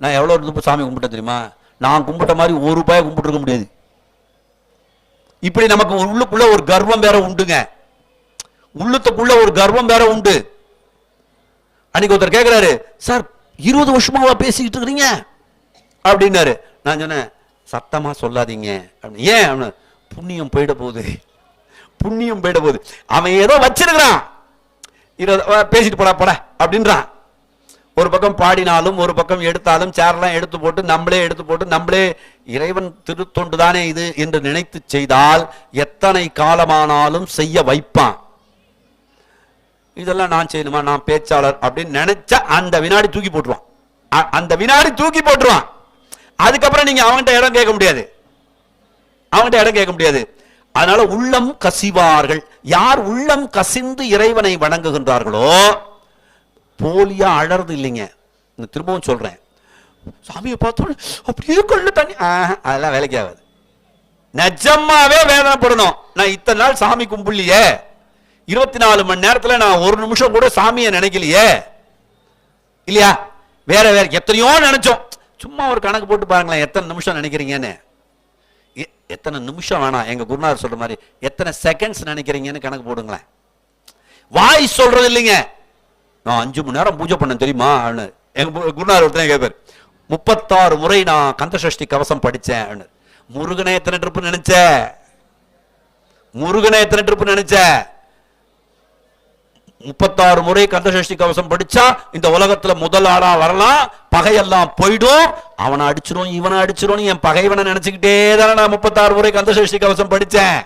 நான் எவ்வளவு சாமி கும்பிட்டேன் தெரியுமா? நான் கும்பிட்ட மாதிரி ஒரு ரூபாய் கும்பிட்டு இருக்க முடியாது. இப்படி நமக்கு உள்ளுக்குள்ள ஒரு கர்வம் வேற உண்டுங்க. உள்ளுக்குள்ள ஒரு கர்வம் வேற உண்டு. அன்னைக்கு ஒருத்தர் கேட்கிறாரு, சார் 20 வருஷமாவா பேசிக்கிட்டு இருக்கிறீங்க அப்படின்னாரு. நான் சொன்னேன், சத்தமா சொல்லாதீங்க. ஏன்? புண்ணியம் போயிட போகுது, புண்ணியம் போயிட போகுது. அவன் ஏதோ வச்சிருக்கிறான், பேசிட்டு போடா போட அப்படின்றான். ஒரு பக்கம் பாடினாலும் ஒரு பக்கம் எடுத்தாலும் சேர்லாம் எடுத்து போட்டு நம்மளே இறைவன் திருத்தொண்டு தானே இது என்று நினைத்து செய்தால் எத்தனை காலமானாலும் செய்ய வைப்பான். இதெல்லாம் நான் செய்யணுமா, நான் பேச்சாளர் அப்படின்னு நினைச்சா அந்த வினாடி தூக்கி போட்டுருவான். அந்த வினாடி தூக்கி போட்டுருவான். அதுக்கப்புறம் நீங்க அவன்கிட்ட இடம் கேட்க முடியாது. அதனால உள்ளம் கசிவார்கள். யார் உள்ளம் கசிந்து இறைவனை வணங்குகின்றார்களோ, போலியா அழறது இல்லைங்க. திரும்பவும் சொல்றேன், சாமியை பார்த்தோம் அப்படியே கொள்ள தண்ணி, அதெல்லாம் வேலைக்கு ஆகாது. நிஜமாவே வேதனைப்படணும். நான் இத்தனை நாள் சாமி கும்பிடலையே, 24 மணி நேரத்துல நான் ஒரு நிமிஷம் கூட சாமியை நினைக்கலையே, இல்லையா? வேற எத்தனையோ நினைச்சோம். சும்மா ஒரு கணக்கு போட்டு பாருங்களேன், எத்தனை நிமிஷம் நினைக்கிறீங்கன்னு. எத்தனை நிமிஷம் வேணாம், எங்க குருநாதர் சொல்ற மாதிரி எத்தனை செகண்ட்ஸ் நினைக்கிறீங்கன்னு கணக்கு போடுங்களேன். வாய் சொல்றது இல்லைங்க. நான் 5 மணி நேரம் பூஜை பண்ண தெரியுமா? எங்க குருநாதர் ஒருத்தன் கேட்பார், 36 முறை நான் கந்தசஷ்டி கவசம் படிச்சேன். முருகனை எத்தனை ட்ரிப்பு நினைச்ச? 36 முறை கந்தசஷ்டி கவசம் படிச்சா இந்த உலகத்துல முதல் ஆளா வரலாம், பகையெல்லாம் போயிடும், அவனை அடிச்சிரும் இவனை அடிச்சிரும். என் பகைவனை நினைச்சுக்கிட்டே தானே நான் 36 முறை கந்தசஷ்டி கவசம் படிச்சேன்.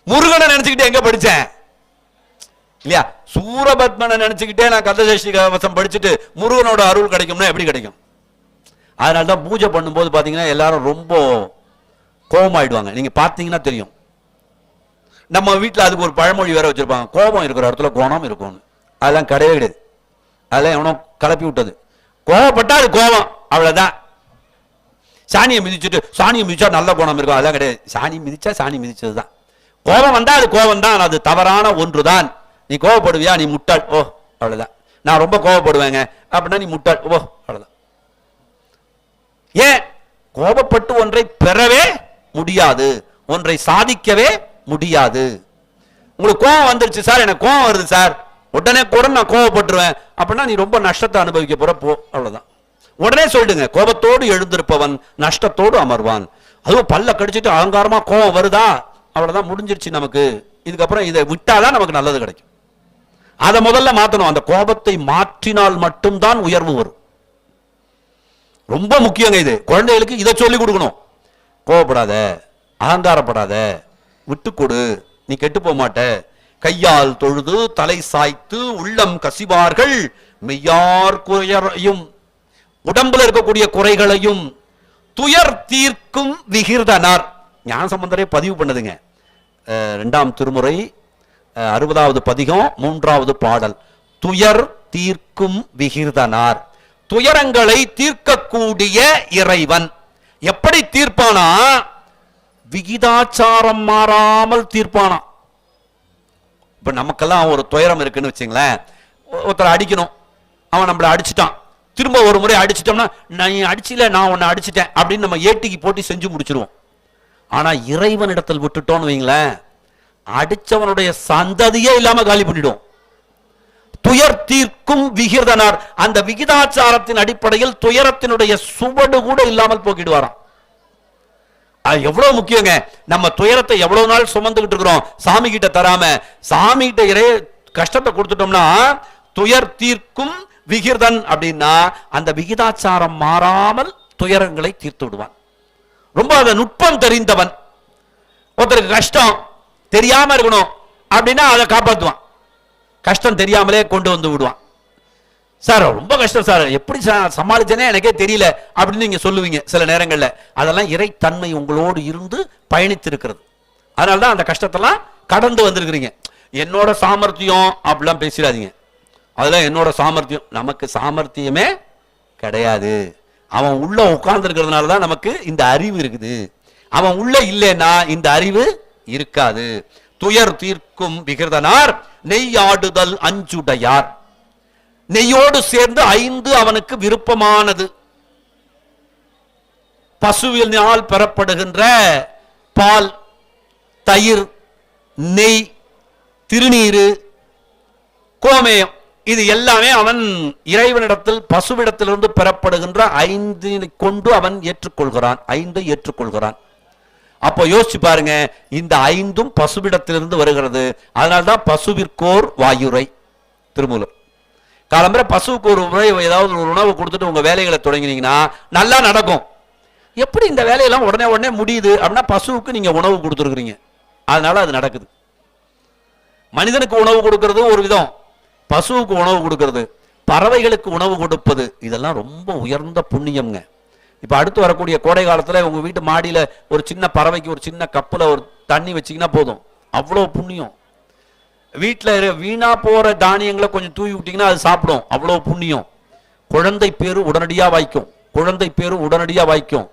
முருகனை நினைச்சுக்கிட்டே எங்க படிச்சேன்? இல்லையா? சூரபத்மனை நினைச்சுக்கிட்டே நான் கந்தசஷ்டி கவசம் படிச்சுட்டு முருகனோட அருள் கிடைக்கும்னா எப்படி கிடைக்கும்? அதனாலதான் பூஜை பண்ணும்போது பாத்தீங்கன்னா எல்லாரும் ரொம்ப கோபமாயிடுவாங்க. நீங்க பாத்தீங்கன்னா தெரியும். நம்ம வீட்டில் அதுக்கு ஒரு பழமொழி வேற வச்சிருப்பாங்க, கோபம் இருக்கிற இடத்துல குணம் இருக்கும்னு. அதெல்லாம் கிடையவே கிடையாது. அதெல்லாம் எவனோ கலப்பி விட்டது. கோபப்பட்டா அது கோபம், அவ்வளவுதான். சாணியை மிதிச்சா நல்ல குணம் இருக்கும், அதெல்லாம் கிடையாது. சாணி மிதிச்சா சாணி மிதிச்சதுதான். கோபம் வந்தா அது கோபம் தான், அது தவறான ஒன்றுதான். நீ கோபப்படுவியா, நீ முட்டாள், ஓ அவ்வளவுதான். நான் ரொம்ப கோபப்படுவேங்க அப்படின்னா நீ முட்டாள், ஓ அவ்வளவுதான். ஏன்? கோபப்பட்டு ஒன்றை பெறவே முடியாது, ஒன்றை சாதிக்கவே முடியாது. உங்களுக்கு கோபம் வந்துருச்சு சார், எனக்கு கோபம் வருது சார், உடனே கூட நான் கோபப்பட்டுருவேன் அப்படின்னா நீ ரொம்ப நஷ்டத்தை அனுபவிக்க போற, போ அவ்வளவுதான். உடனே சொல்லிடுங்க, கோபத்தோடு எழுந்திருப்பவன் நஷ்டத்தோடு அமர்வான். அதுவும் பல்ல கடிச்சிட்டு அகங்காரமா கோபம் வருதா, அவ்வளவுதான், முடிஞ்சிருச்சு நமக்கு. இதுக்கப்புறம் இதை விட்டாதான் நமக்கு நல்லது கிடைக்கும். அதை முதல்ல மாத்தணும். அந்த கோபத்தை மாற்றினால் மட்டும்தான் உயர்வு வரும். ரொம்ப முக்கியங்க இது. குழந்தைகளுக்கு இதை சொல்லி கொடுக்கணும். கோபப்படாத, அகங்காரப்படாத, விட்டு கொடு, நீ கெட்டு போக மாட்ட. கையால் தொழுது தலை சாய்த்து உள்ளம் கசிவார்கள் மெய்யார் குறையையும், உடம்புல இருக்கக்கூடிய குறைகளையும் துயர் தீர்க்கும் விகிர்தனார். ஞானசம்பந்தரே பதிவு பண்ணதுங்க. 2ஆம் திருமுறை 60வது பதிகம் 3வது பாடல். துயர் தீர்க்கும் விகிர்தனார், துயரங்களை தீர்க்கக்கூடிய இறைவன். எப்படி தீர்ப்பானா? விகிதாச்சாரம் மாறாமல் தீர்ப்பானா. இப்ப நமக்கெல்லாம் ஒரு துயரம் இருக்குன்னு வச்சுங்களேன். ஒருத்தர் அடிக்கணும், அவன் நம்மளை அடிச்சுட்டான், திரும்ப ஒரு முறை அடிச்சிட்டோம்னா நீ அடிச்சில நான் உன்னை அடிச்சிட்டேன் அப்படின்னு நம்ம ஏட்டிக்கு போட்டி செஞ்சு முடிச்சிருவோம். ஆனா இறைவனிடத்தில் விட்டுட்டோம்னு வைங்களேன், அடிச்சவனுடைய சந்ததியே இல்லாம காலி பண்ணிடும். துயர் தீர்க்கும் விகிர்தனார், அந்த விகிதாச்சாரத்தின் அடிப்படையில் துயரத்தினுடைய சுவடு கூட இல்லாமல் போக்கிடுவாராம். எவ்வளவு முக்கியங்க. நம்ம துயரத்தை எவ்வளவு நாள் சுமந்துகிட்டு இருக்கிறோம், சாமி கிட்ட தராம. சாமி கிட்ட கஷ்டத்தை கொடுத்துட்டோம்னா துயர் தீர்க்கும் விகிர்தன் அப்படின்னா அந்த விகிதாச்சாரம் மாறாமல் துயரங்களை தீர்த்து விடுவான். ரொம்ப அந்த நுட்பம் தெரிந்தவன். ஒருத்தருக்கு கஷ்டம், தெரியாம இருக்கணும் அப்படின்னா அதை காப்பாற்றுவான். கஷ்டம் தெரியாமலே கொண்டு வந்து விடுவான். சார் ரொம்ப கஷ்டம் சார், எப்படி சமாளிச்சேனே எனக்கே தெரியல அப்படின்னு நீங்க சொல்லுவீங்க சில நேரங்கள்ல. அதெல்லாம் இறைத்தன்மை உங்களோடு இருந்து பயணித்திருக்கிறது. அதனாலதான் அந்த கஷ்டத்தெல்லாம் கடந்து வந்திருக்கிறீங்க. என்னோட சாமர்த்தியம் அப்படிலாம் பேசிடாதீங்க. அதெல்லாம் என்னோட சாமர்த்தியம், நமக்கு சாமர்த்தியமே கிடையாது. அவன் உள்ள உட்கார்ந்து இருக்கிறதுனாலதான் நமக்கு இந்த அறிவு இருக்குது. அவன் உள்ள இல்லைன்னா இந்த அறிவு இருக்காது. துயர் தீர்க்கும் விகிர்தனார் நெய்யாடுதல் அஞ்சுடையார். நெய்யோடு சேர்ந்து 5 அவனுக்கு விருப்பமானது. பசுவினால் பெறப்படுகின்ற பால், தயிர், நெய், திருநீரு, கோமேயம், இது எல்லாமே அவன் இறைவனிடத்தில் பசுவிடத்திலிருந்து பெறப்படுகின்ற 5 கொண்டு அவன் ஏற்றுக்கொள்கிறான். 5 ஏற்றுக்கொள்கிறான். அப்போ யோசிச்சு பாருங்க, இந்த 5ம் பசுவிடத்திலிருந்து வருகிறது. அதனால்தான் பசுவிற்கோர் வாயுரை. திருமூலர் காலம்பரை பசுவுக்கு ஒரு முறை ஏதாவது ஒரு உணவு கொடுத்துட்டு உங்க வேலைகளை தொடங்கினீங்கன்னா நல்லா நடக்கும். எப்படி இந்த வேலையெல்லாம் உடனே உடனே முடியுது அப்படின்னா பசுவுக்கு நீங்க உணவு கொடுத்துருக்கீங்க, அதனால அது நடக்குது. மனிதனுக்கு உணவு கொடுக்கிறது ஒரு விதம், பசுவுக்கு உணவு கொடுக்கிறது, பறவைகளுக்கு உணவு கொடுப்பது, இதெல்லாம் ரொம்ப உயர்ந்த புண்ணியம்ங்க. இப்ப அடுத்து வரக்கூடிய கோடை காலத்துல உங்க வீட்டு மாடியில ஒரு சின்ன பறவைக்கு ஒரு சின்ன கப்புல ஒரு தண்ணி வச்சீங்கன்னா போதும், அவ்வளவு புண்ணியம். வீட்டில் வீணா போற தானியங்களை கொஞ்சம் தூவி விட்டீங்கன்னா அது சாப்பிடும், அவ்வளவு புண்ணியம். குழந்தை பேரு உடனடியா வாய்க்கும், குழந்தை பேரு உடனடியா வாய்க்கும்.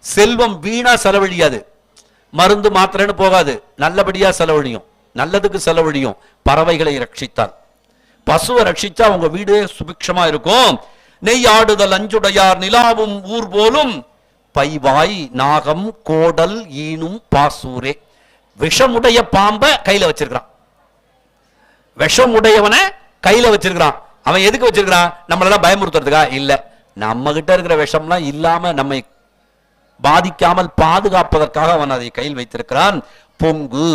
செல்வம் வீணா செலவழியாது, மருந்து மாத்திரைன்னு போகாது, நல்லபடியா செலவழியும், நல்லதுக்கு செலவழியும். பறவைகளை ரட்சித்தால், பசுவை ரட்சிச்சா உங்க வீடு சுபிக்ஷமா இருக்கும். நெய்யாடுதல் அஞ்சுடையார் நிலாவும் ஊர் போலும் பைவாய் நாகம் கோடல் ஈனும் பாசூரே. விஷமுடைய பாம்பை கையில வச்சிருக்கிறான், விஷம் உடையவனை கையில வச்சிருக்கிறான். அவன் எதுக்கு வச்சிருக்கிறான்? நம்மளெல்லாம் பயமுறுத்துறதுக்கா? இல்ல, நம்ம கிட்ட இருக்கிற விஷம்லாம் இல்லாம நம்மை பாதிக்காமல் பாதுகாப்பதற்காக அவன் அதை கையில் வைத்திருக்கிறான். பொங்கு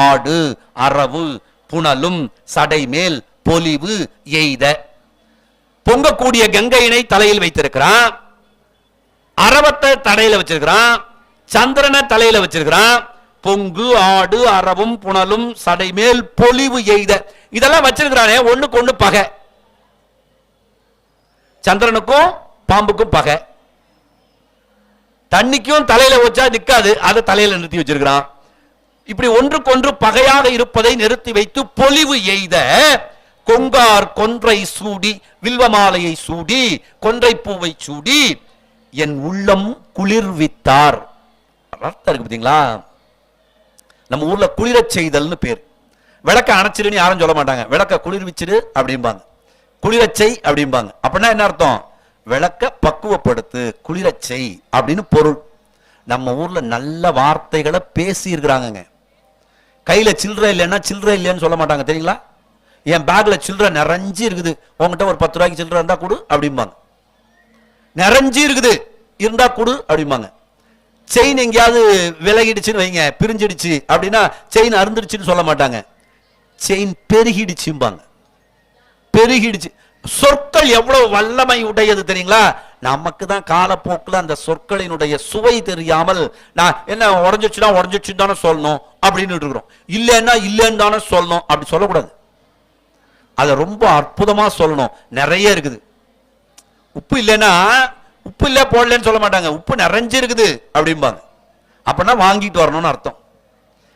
ஆடு அரவு புனலும் சடை மேல் பொலிவு எய்த. பொங்கக்கூடிய கங்கையினை தலையில் வைத்திருக்கிறான், அரவத்தை தலையில வச்சிருக்கிறான், சந்திரனை தலையில வச்சிருக்கிறான். பொங்கு ஆடு அரவும் புனலும் சடை மேல் பொலிவு எய்த, இதெல்லாம் வச்சிருக்கிறானே. ஒண்ணுக்கு ஒண்ணு பகை, சந்திரனுக்கும் பாம்புக்கும் பகை. தண்ணிக்கும் தலையில வச்சா நிக்காது, அதை தலையில நிறுத்தி வச்சிருக்கிறான். இப்படி ஒன்றுக்கொன்று பகையாக இருப்பதை நிறுத்தி வைத்து பொலிவு எய்த. கொங்கார் கொன்றை சூடி வில்வமாலையை சூடி கொன்றை பூவை சூடி என் உள்ளம் குளிர்வித்தார். அர்த்தம் இருக்கு பாத்தீங்களா? நம்ம ஊர்ல குளிரச் செய்தல்னு பேர். விளக்க அணைச்சிருன்னு யாரும் சொல்ல மாட்டாங்க, விளக்க குளிர்விச்சிரு அப்படிம்பாங்க, குளிரச்சை அப்படிம்பாங்க. அப்படின்னா என்ன அர்த்தம்? விளக்க பக்குவப்படுத்து, குளிரச்சை அப்படின்னு பொருள். நம்ம ஊர்ல நல்ல வார்த்தைகளை பேசி இருக்கிறாங்க. கையில சில்லறை இல்லைன்னா சில்லறை இல்லைன்னு சொல்ல மாட்டாங்க தெரியுங்களா? என் பேக்ல சில்லறை நிறைஞ்சி இருக்குது, உங்ககிட்ட ஒரு 10 ரூபாய்க்கு சில்லறை இருந்தா கொடு அப்படிம்பாங்க. நிறைஞ்சி இருக்குது இருந்தா கொடு அப்படிம்பாங்க. செயின் எங்கேயாவது விலகிடுச்சுன்னு வைங்க, பிரிஞ்சிடுச்சு அப்படின்னா செயின் அருந்துடுச்சுன்னு சொல்ல மாட்டாங்க, செயின் பெருகிடுச்சும்பாங்க. பெருகிடுச்சு. சொற்கள் எவ்வளவு வல்லமை உடையது தெரியுங்களா? நமக்கு தான் காலப்போக்கில் அந்த சொற்களினுடைய சுவை தெரியாமல் நான் என்ன உடஞ்சிச்சுன்னா உடஞ்சிச்சுன்னு தானே சொல்லணும் அப்படின்னு இருக்கிறோம், இல்லைன்னா இல்லைன்னு தானே சொல்லணும் அப்படி சொல்லக்கூடாது. அதை ரொம்ப அற்புதமா சொல்லணும். நிறைய இருக்குது. உப்பு இல்லைன்னா உப்பு இல்ல போடலன்னு சொல்ல மாட்டாங்க, உப்பு நிறைஞ்சிருக்குது அப்படிம்பாங்க. அப்படின்னா வாங்கிட்டு வரணும்னு அர்த்தம்.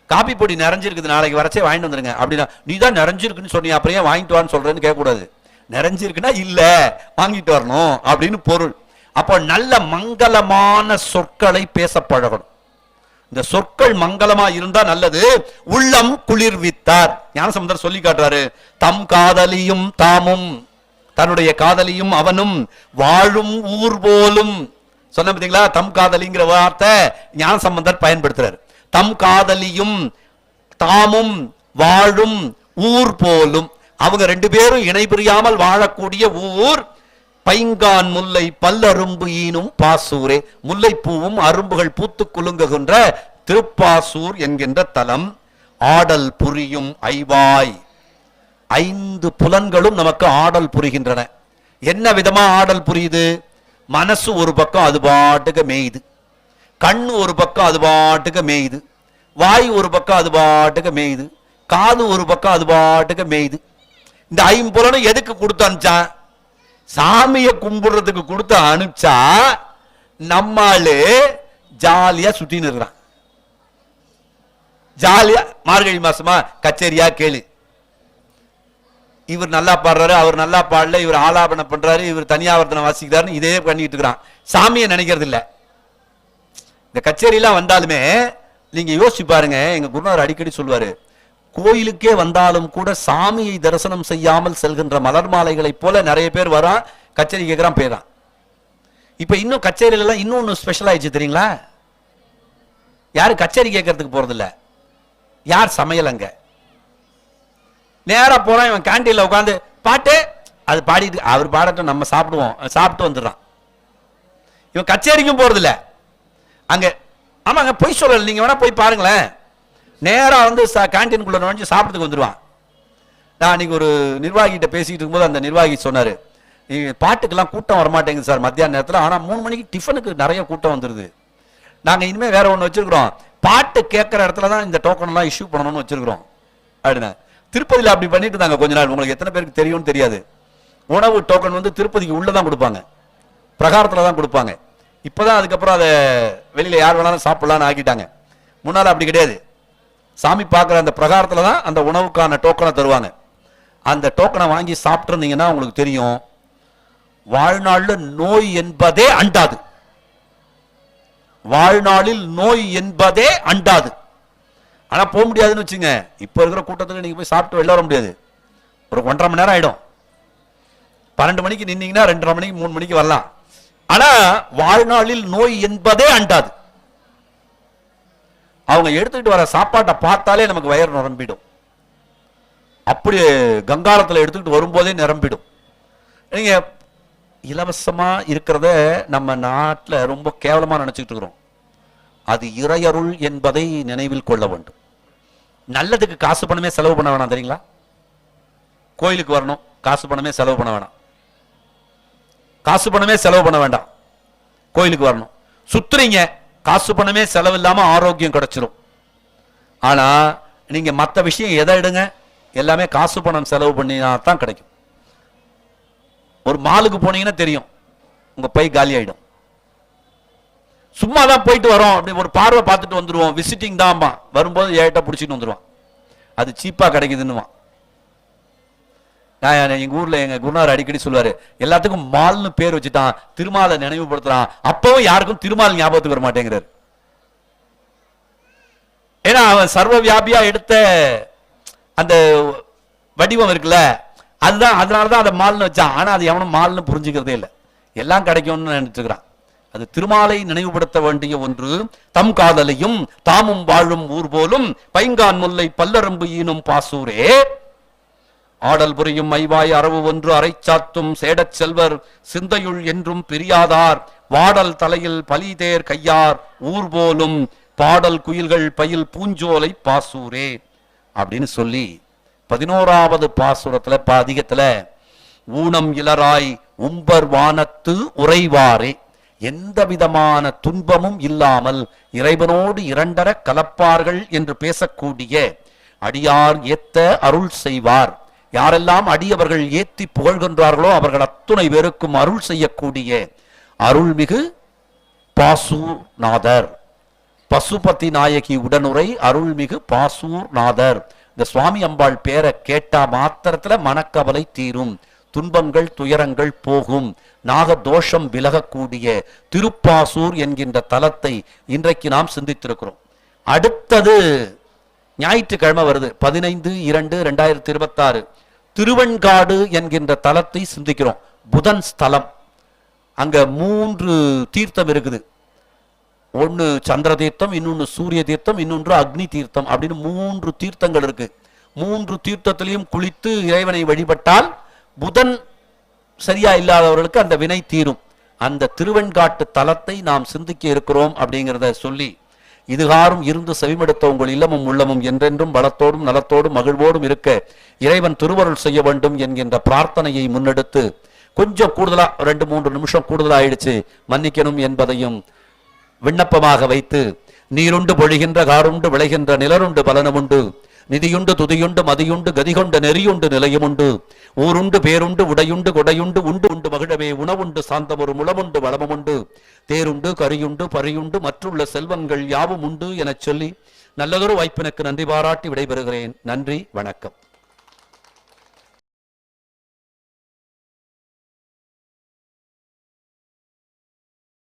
காப்பி பொடி நிறைஞ்சிருக்குது, நாளைக்கு வரச்சே வாங்கிட்டு வந்துருங்க அப்படின்னா, நீ தான் நிறைஞ்சிருக்குன்னு சொன்னீங்க அப்புறம் ஏன் வாங்கிட்டு வான்னு சொல்றேன்னு கேட்கக்கூடாது. நிறைஞ்சிருக்குன்னா இல்ல வாங்கிட்டு வரணும் அப்படின்னு பொருள். அப்போ நல்ல மங்களமான சொற்களை பேச பழகணும். இந்த சொற்கள் மங்களமா இருந்தா நல்லது. உள்ளம் குளிர்வித்தார். ஞானசம்பந்தர் சொல்லி காட்டுறாரு, தம் காதலியும் தாமும், தன்னுடைய காதலியும் அவனும் வாழும் ஊர் போலும். சொன்ன பார்த்தீங்களா? தம் காதலிங்கிற வார்த்தை ஞானசம்பந்தர் பயன்படுத்துறாரு. தம் காதலியும் தாமும் வாழும் ஊர் போலும். அவங்க 2 பேரும் இணை பிரியாமல் வாழக்கூடிய ஊர் பைங்கான் முல்லை பல்லரும்பு ஈனும் பாசூரே. முல்லைப்பூவும் அரும்புகள் பூத்து குலுங்குகின்ற திருப்பாசூர் என்கின்ற தலம். ஆடல் புரியும் ஐவாய். 5 புலன்களும் நமக்கு ஆடல் புரிகின்றன. என்ன விதமா ஆடல் புரியுது? மனசு ஒரு பக்கம் அது பாட்டுக்கு மேயுது, கண்ணு ஒரு பக்கம் அது பாட்டுக்கு மேயுது, வாய் ஒரு பக்கம் அது பாட்டுக்கு மேயுது, காது ஒரு பக்கம் அது பாட்டுக்கு மேயுது. இந்த ஐம்புலனும் எதுக்கு கொடுத்து அனுப்பிச்சான்? சாமியை கும்பிடுறதுக்கு கொடுத்து அனுப்பிச்சா நம்மாலு ஜாலியா சுத்தின்னு இருக்கிறான். ஜாலியா மார்கழி மாசமா கச்சேரியா கேளு, இவர் நல்லா பாடுறாரு, அவர் நல்லா பாடல, இவர் ஆலாபனம் பண்றாரு, இவர் தனியாவர்த்தனை வாசிக்கிறாருன்னு இதே பண்ணிட்டு இருக்கிறான். சாமியை நினைக்கிறது இல்ல. இந்த கச்சேரியெல்லாம் வந்தாலுமே நீங்க யோசிச்சு பாருங்க, எங்க குருநாதர் அடிக்கடி சொல்லுவாரு, கோயிலுக்கே வந்தாலும் கூட சாமியை தரிசனம் செய்யாமல் செல்கின்ற மலர் மாலைகளை போல நிறைய பேர் வரான், கச்சேரி கேட்கிறான், போயிடறான். இப்ப இன்னும் கச்சேரியில எல்லாம் இன்னொன்னு ஸ்பெஷல் ஆயிடுச்சு தெரியுங்களா? யாரு கச்சேரி கேட்கறதுக்கு போறது இல்ல, யார் சமையல் அங்க நேரா போறான், இவன் கேண்டீன்ல உட்காந்து பாட்டு அது பாடிட்டு அவர் பாடட்டும் நம்ம சாப்பிடுவோம், சாப்பிட்டு வந்துடுறான். இவன் கச்சேரிக்கும் போறது இல்ல அங்க. ஆமாங்க, போய் சொல்லல, நீங்க வேணா போய் பாருங்களேன். நேரா வந்து கேண்டீனுக்குள்ள நுழைஞ்சு சாப்பிட்டுக்கு வந்துடுவான். நான் அன்னைக்கு ஒரு நிர்வாகிகிட்ட பேசிட்டு இருக்கும்போது அந்த நிர்வாகி சொன்னாரு, பாட்டுக்கெல்லாம் கூட்டம் வரமாட்டேங்குது சார் மத்தியான நேரத்தில், ஆனா 3 மணிக்கு டிஃபனுக்கு நிறைய கூட்டம் வந்துருது. நாங்க இனிமே வேற ஒண்ணு வச்சிருக்கிறோம், பாட்டு கேட்கிற இடத்துல தான் இந்த டோக்கன் எல்லாம் இஷ்யூ பண்ணணும்னு வச்சிருக்கிறோம் அப்படின்னா. திருப்பதியில அப்படி பண்ணிட்டு இருந்தாங்க கொஞ்ச நாள். உங்களுக்கு எத்தனை பேருக்கு தெரியும்னு தெரியாது. உணவு டோக்கன் வந்து திருப்பதிக்கு உள்ளதான் கொடுப்பாங்க, பிரகாரத்துல தான் கொடுப்பாங்க. இப்பதான் அதுக்கப்புறம் அதை வெளியில யார் வேணாலும் சாப்பிடலாம்னு ஆக்கிட்டாங்க. முன்னால அப்படி கிடையாது. சாமி பார்க்குற அந்த பிரகாரத்துல தான் அந்த உணவுக்கான டோக்கனை தருவாங்க. அந்த டோக்கனை வாங்கி சாப்பிட்டு இருந்தீங்கன்னா உங்களுக்கு தெரியும், வாழ்நாளில் நோய் என்பதே அண்டாது. வாழ்நாளில் நோய் என்பதே அண்டாது. ஆனா போக முடியாதுன்னு வச்சுங்க. இப்ப இருக்கிற கூட்டத்துக்கு நீங்க போய் சாப்பிட்டு வெளில வர முடியாது. ஒரு 1.5 மணி நேரம் ஆயிடும். 12 மணிக்கு நின்னீங்கன்னா 2:30 மணிக்கு 3 மணிக்கு வரலாம். ஆனா வாழ்நாளில் நோய் என்பதே அண்டாது. அவங்க எடுத்துக்கிட்டு வர சாப்பாட்டை பார்த்தாலே நமக்கு வயிறு நிரம்பிடும். அப்படி கங்காளத்துல எடுத்துக்கிட்டு வரும்போதே நிரம்பிடும். நீங்க இலவசமா இருக்கிறத நம்ம நாட்டில் ரொம்ப கேவலமா நினைச்சுட்டு இருக்கிறோம். அது இறையருள் என்பதை நினைவில் கொள்ள வேண்டும். நல்லதுக்கு காசு பணமே செலவு பண்ண வேணாம் தெரியுங்களா? கோயிலுக்கு வரணும், காசு பணமே செலவு பண்ண வேணாம். காசு பணமே செலவு பண்ண வேண்டாம், கோயிலுக்கு வரணும். சுத்துறீங்க, காசு பணமே செலவு இல்லாம ஆரோக்கியம் கிடைச்சிரும். ஆனா நீங்க மற்ற விஷயம் எதை எடுங்க, எல்லாமே காசு பணம் செலவு பண்ணினா தான் கிடைக்கும். ஒரு மாலுக்கு போனீங்கன்னா தெரியும், உங்க பை காலி ஆயிடும். சும்மா தான் போயிட்டு வரோம், அப்படி ஒரு பார்வை பார்த்துட்டு வந்துருவோம், விசிட்டிங் தான், வரும்போது ஏட்ட பிடிச்சிட்டு வந்துருவான், அது சீப்பா கிடைக்குதுன்னு. நான் எங்க ஊர்ல எங்க குருநாதர் அடிக்கடி சொல்லுவாரு, எல்லாத்துக்கும் மால்னு பேர் வச்சுட்டான், திருமாலை நினைவுபடுத்துறான், அப்பவும் யாருக்கும் திருமால் ஞாபகத்துக்கு வர மாட்டேங்கிறார். ஏன்னா அவன் சர்வ வியாபியா எடுத்த அந்த வடிவம் இருக்குல்ல, அதுதான், அதனாலதான் அதை மால்னு வச்சான். ஆனா அது எவனும் மால்னு புரிஞ்சுக்கிறதே இல்லை, எல்லாம் கிடைக்கும்னு நினைச்சுக்கிறான். அது திருமாலை நினைவுபடுத்த வேண்டிய ஒன்று. தம் காதலையும் தாமும் வாழும் ஊர் போலும் பைங்கான் முல்லை பல்லரம்பு ஈனும் பாசூரே, ஆடல் புரியும் ஐவாய் அரவு ஒன்று அரைச்சாத்தும் சேடச் செல்வர் சிந்தையுள் என்றும் பிரியாதார், வாடல் தலையில் பலிதேர் கையார் ஊர் போலும் பாடல் குயில்கள் பயில் பூஞ்சோலை பாசூரே அப்படின்னு சொல்லி 11வது பாசுரத்துல அதிகத்துல ஊனம் இலராய் உம்பர் வானத்து உறைவாரே, எந்த விதமான துன்பமும் இல்லாமல் இறைவனோடு இரண்டர கலப்பார்கள் என்று பேசக்கூடிய அடியார் ஏத்த அருள் செய்வார். யாரெல்லாம் அடியவர்கள் ஏத்தி புகழ்கின்றார்களோ அவர்கள் அத்துணை பேருக்கும் அருள் செய்யக்கூடிய அருள்மிகு பாசூர்நாதர், பசுபதி நாயகி உடனுரை அருள்மிகு பாசூர்நாதர். இந்த சுவாமி அம்பாள் பேரை கேட்டா மாத்திரத்துல மனக்கவலை தீரும், துன்பங்கள் துயரங்கள் போகும், நாக தோஷம் விலகக்கூடிய திருப்பாசூர் என்கின்ற தலத்தை இன்றைக்கு நாம் சிந்தித்திருக்கிறோம். அடுத்தது ஞாயிற்றுக்கிழமை வருது, 15/2/2026 திருவெண்காடு என்கின்ற தலத்தை சிந்திக்கிறோம். புதன் ஸ்தலம். அங்க 3 தீர்த்தம் இருக்குது. ஒன்னு சந்திர தீர்த்தம், இன்னொன்னு சூரிய தீர்த்தம், இன்னொன்று அக்னி தீர்த்தம் அப்படின்னு 3 தீர்த்தங்கள் இருக்கு. 3 தீர்த்தத்திலையும் குளித்து இறைவனை வழிபட்டால் புதன் சரியா இல்லாதவர்களுக்கு அந்த வினை தீரும். அந்த திருவெண்காட்டு தலத்தை நாம் சிந்திக்க இருக்கிறோம் அப்படிங்கிறத சொல்லி, இதுகாரும் இருந்து செவிமடுத்த உங்கள் இல்லமும் உள்ளமும் என்றென்றும் பலத்தோடும் நலத்தோடும் மகிழ்வோடும் இருக்க இறைவன் திருவருள் செய்ய வேண்டும் என்கின்ற பிரார்த்தனையை முன்னெடுத்து, கொஞ்சம் கூடுதலா 2-3 நிமிஷம் கூடுதலா ஆயிடுச்சு, மன்னிக்கணும் என்பதையும் விண்ணப்பமாக வைத்து, நீருண்டு பொழிகின்ற காருண்டு விளைகின்ற நிலருண்டு பலனமுண்டு நிதியுண்டு துதியுண்டு மதியுண்டு கதிகொண்ட நெறியுண்டு நிலையுமுண்டு ஊருண்டு பேருண்டு உடையுண்டு கொடையுண்டு உண்டு உண்டு மகிழவே உணவுண்டு சாந்தமொரு முளமுண்டு வளமுண்டு தேருண்டு கரியுண்டு பரியுண்டு மற்றுள்ள செல்வங்கள் யாவும் உண்டு எனச் சொல்லி நல்லதொரு வாய்ப்பினுக்கு நன்றி பாராட்டி விடைபெறுகிறேன். நன்றி, வணக்கம்.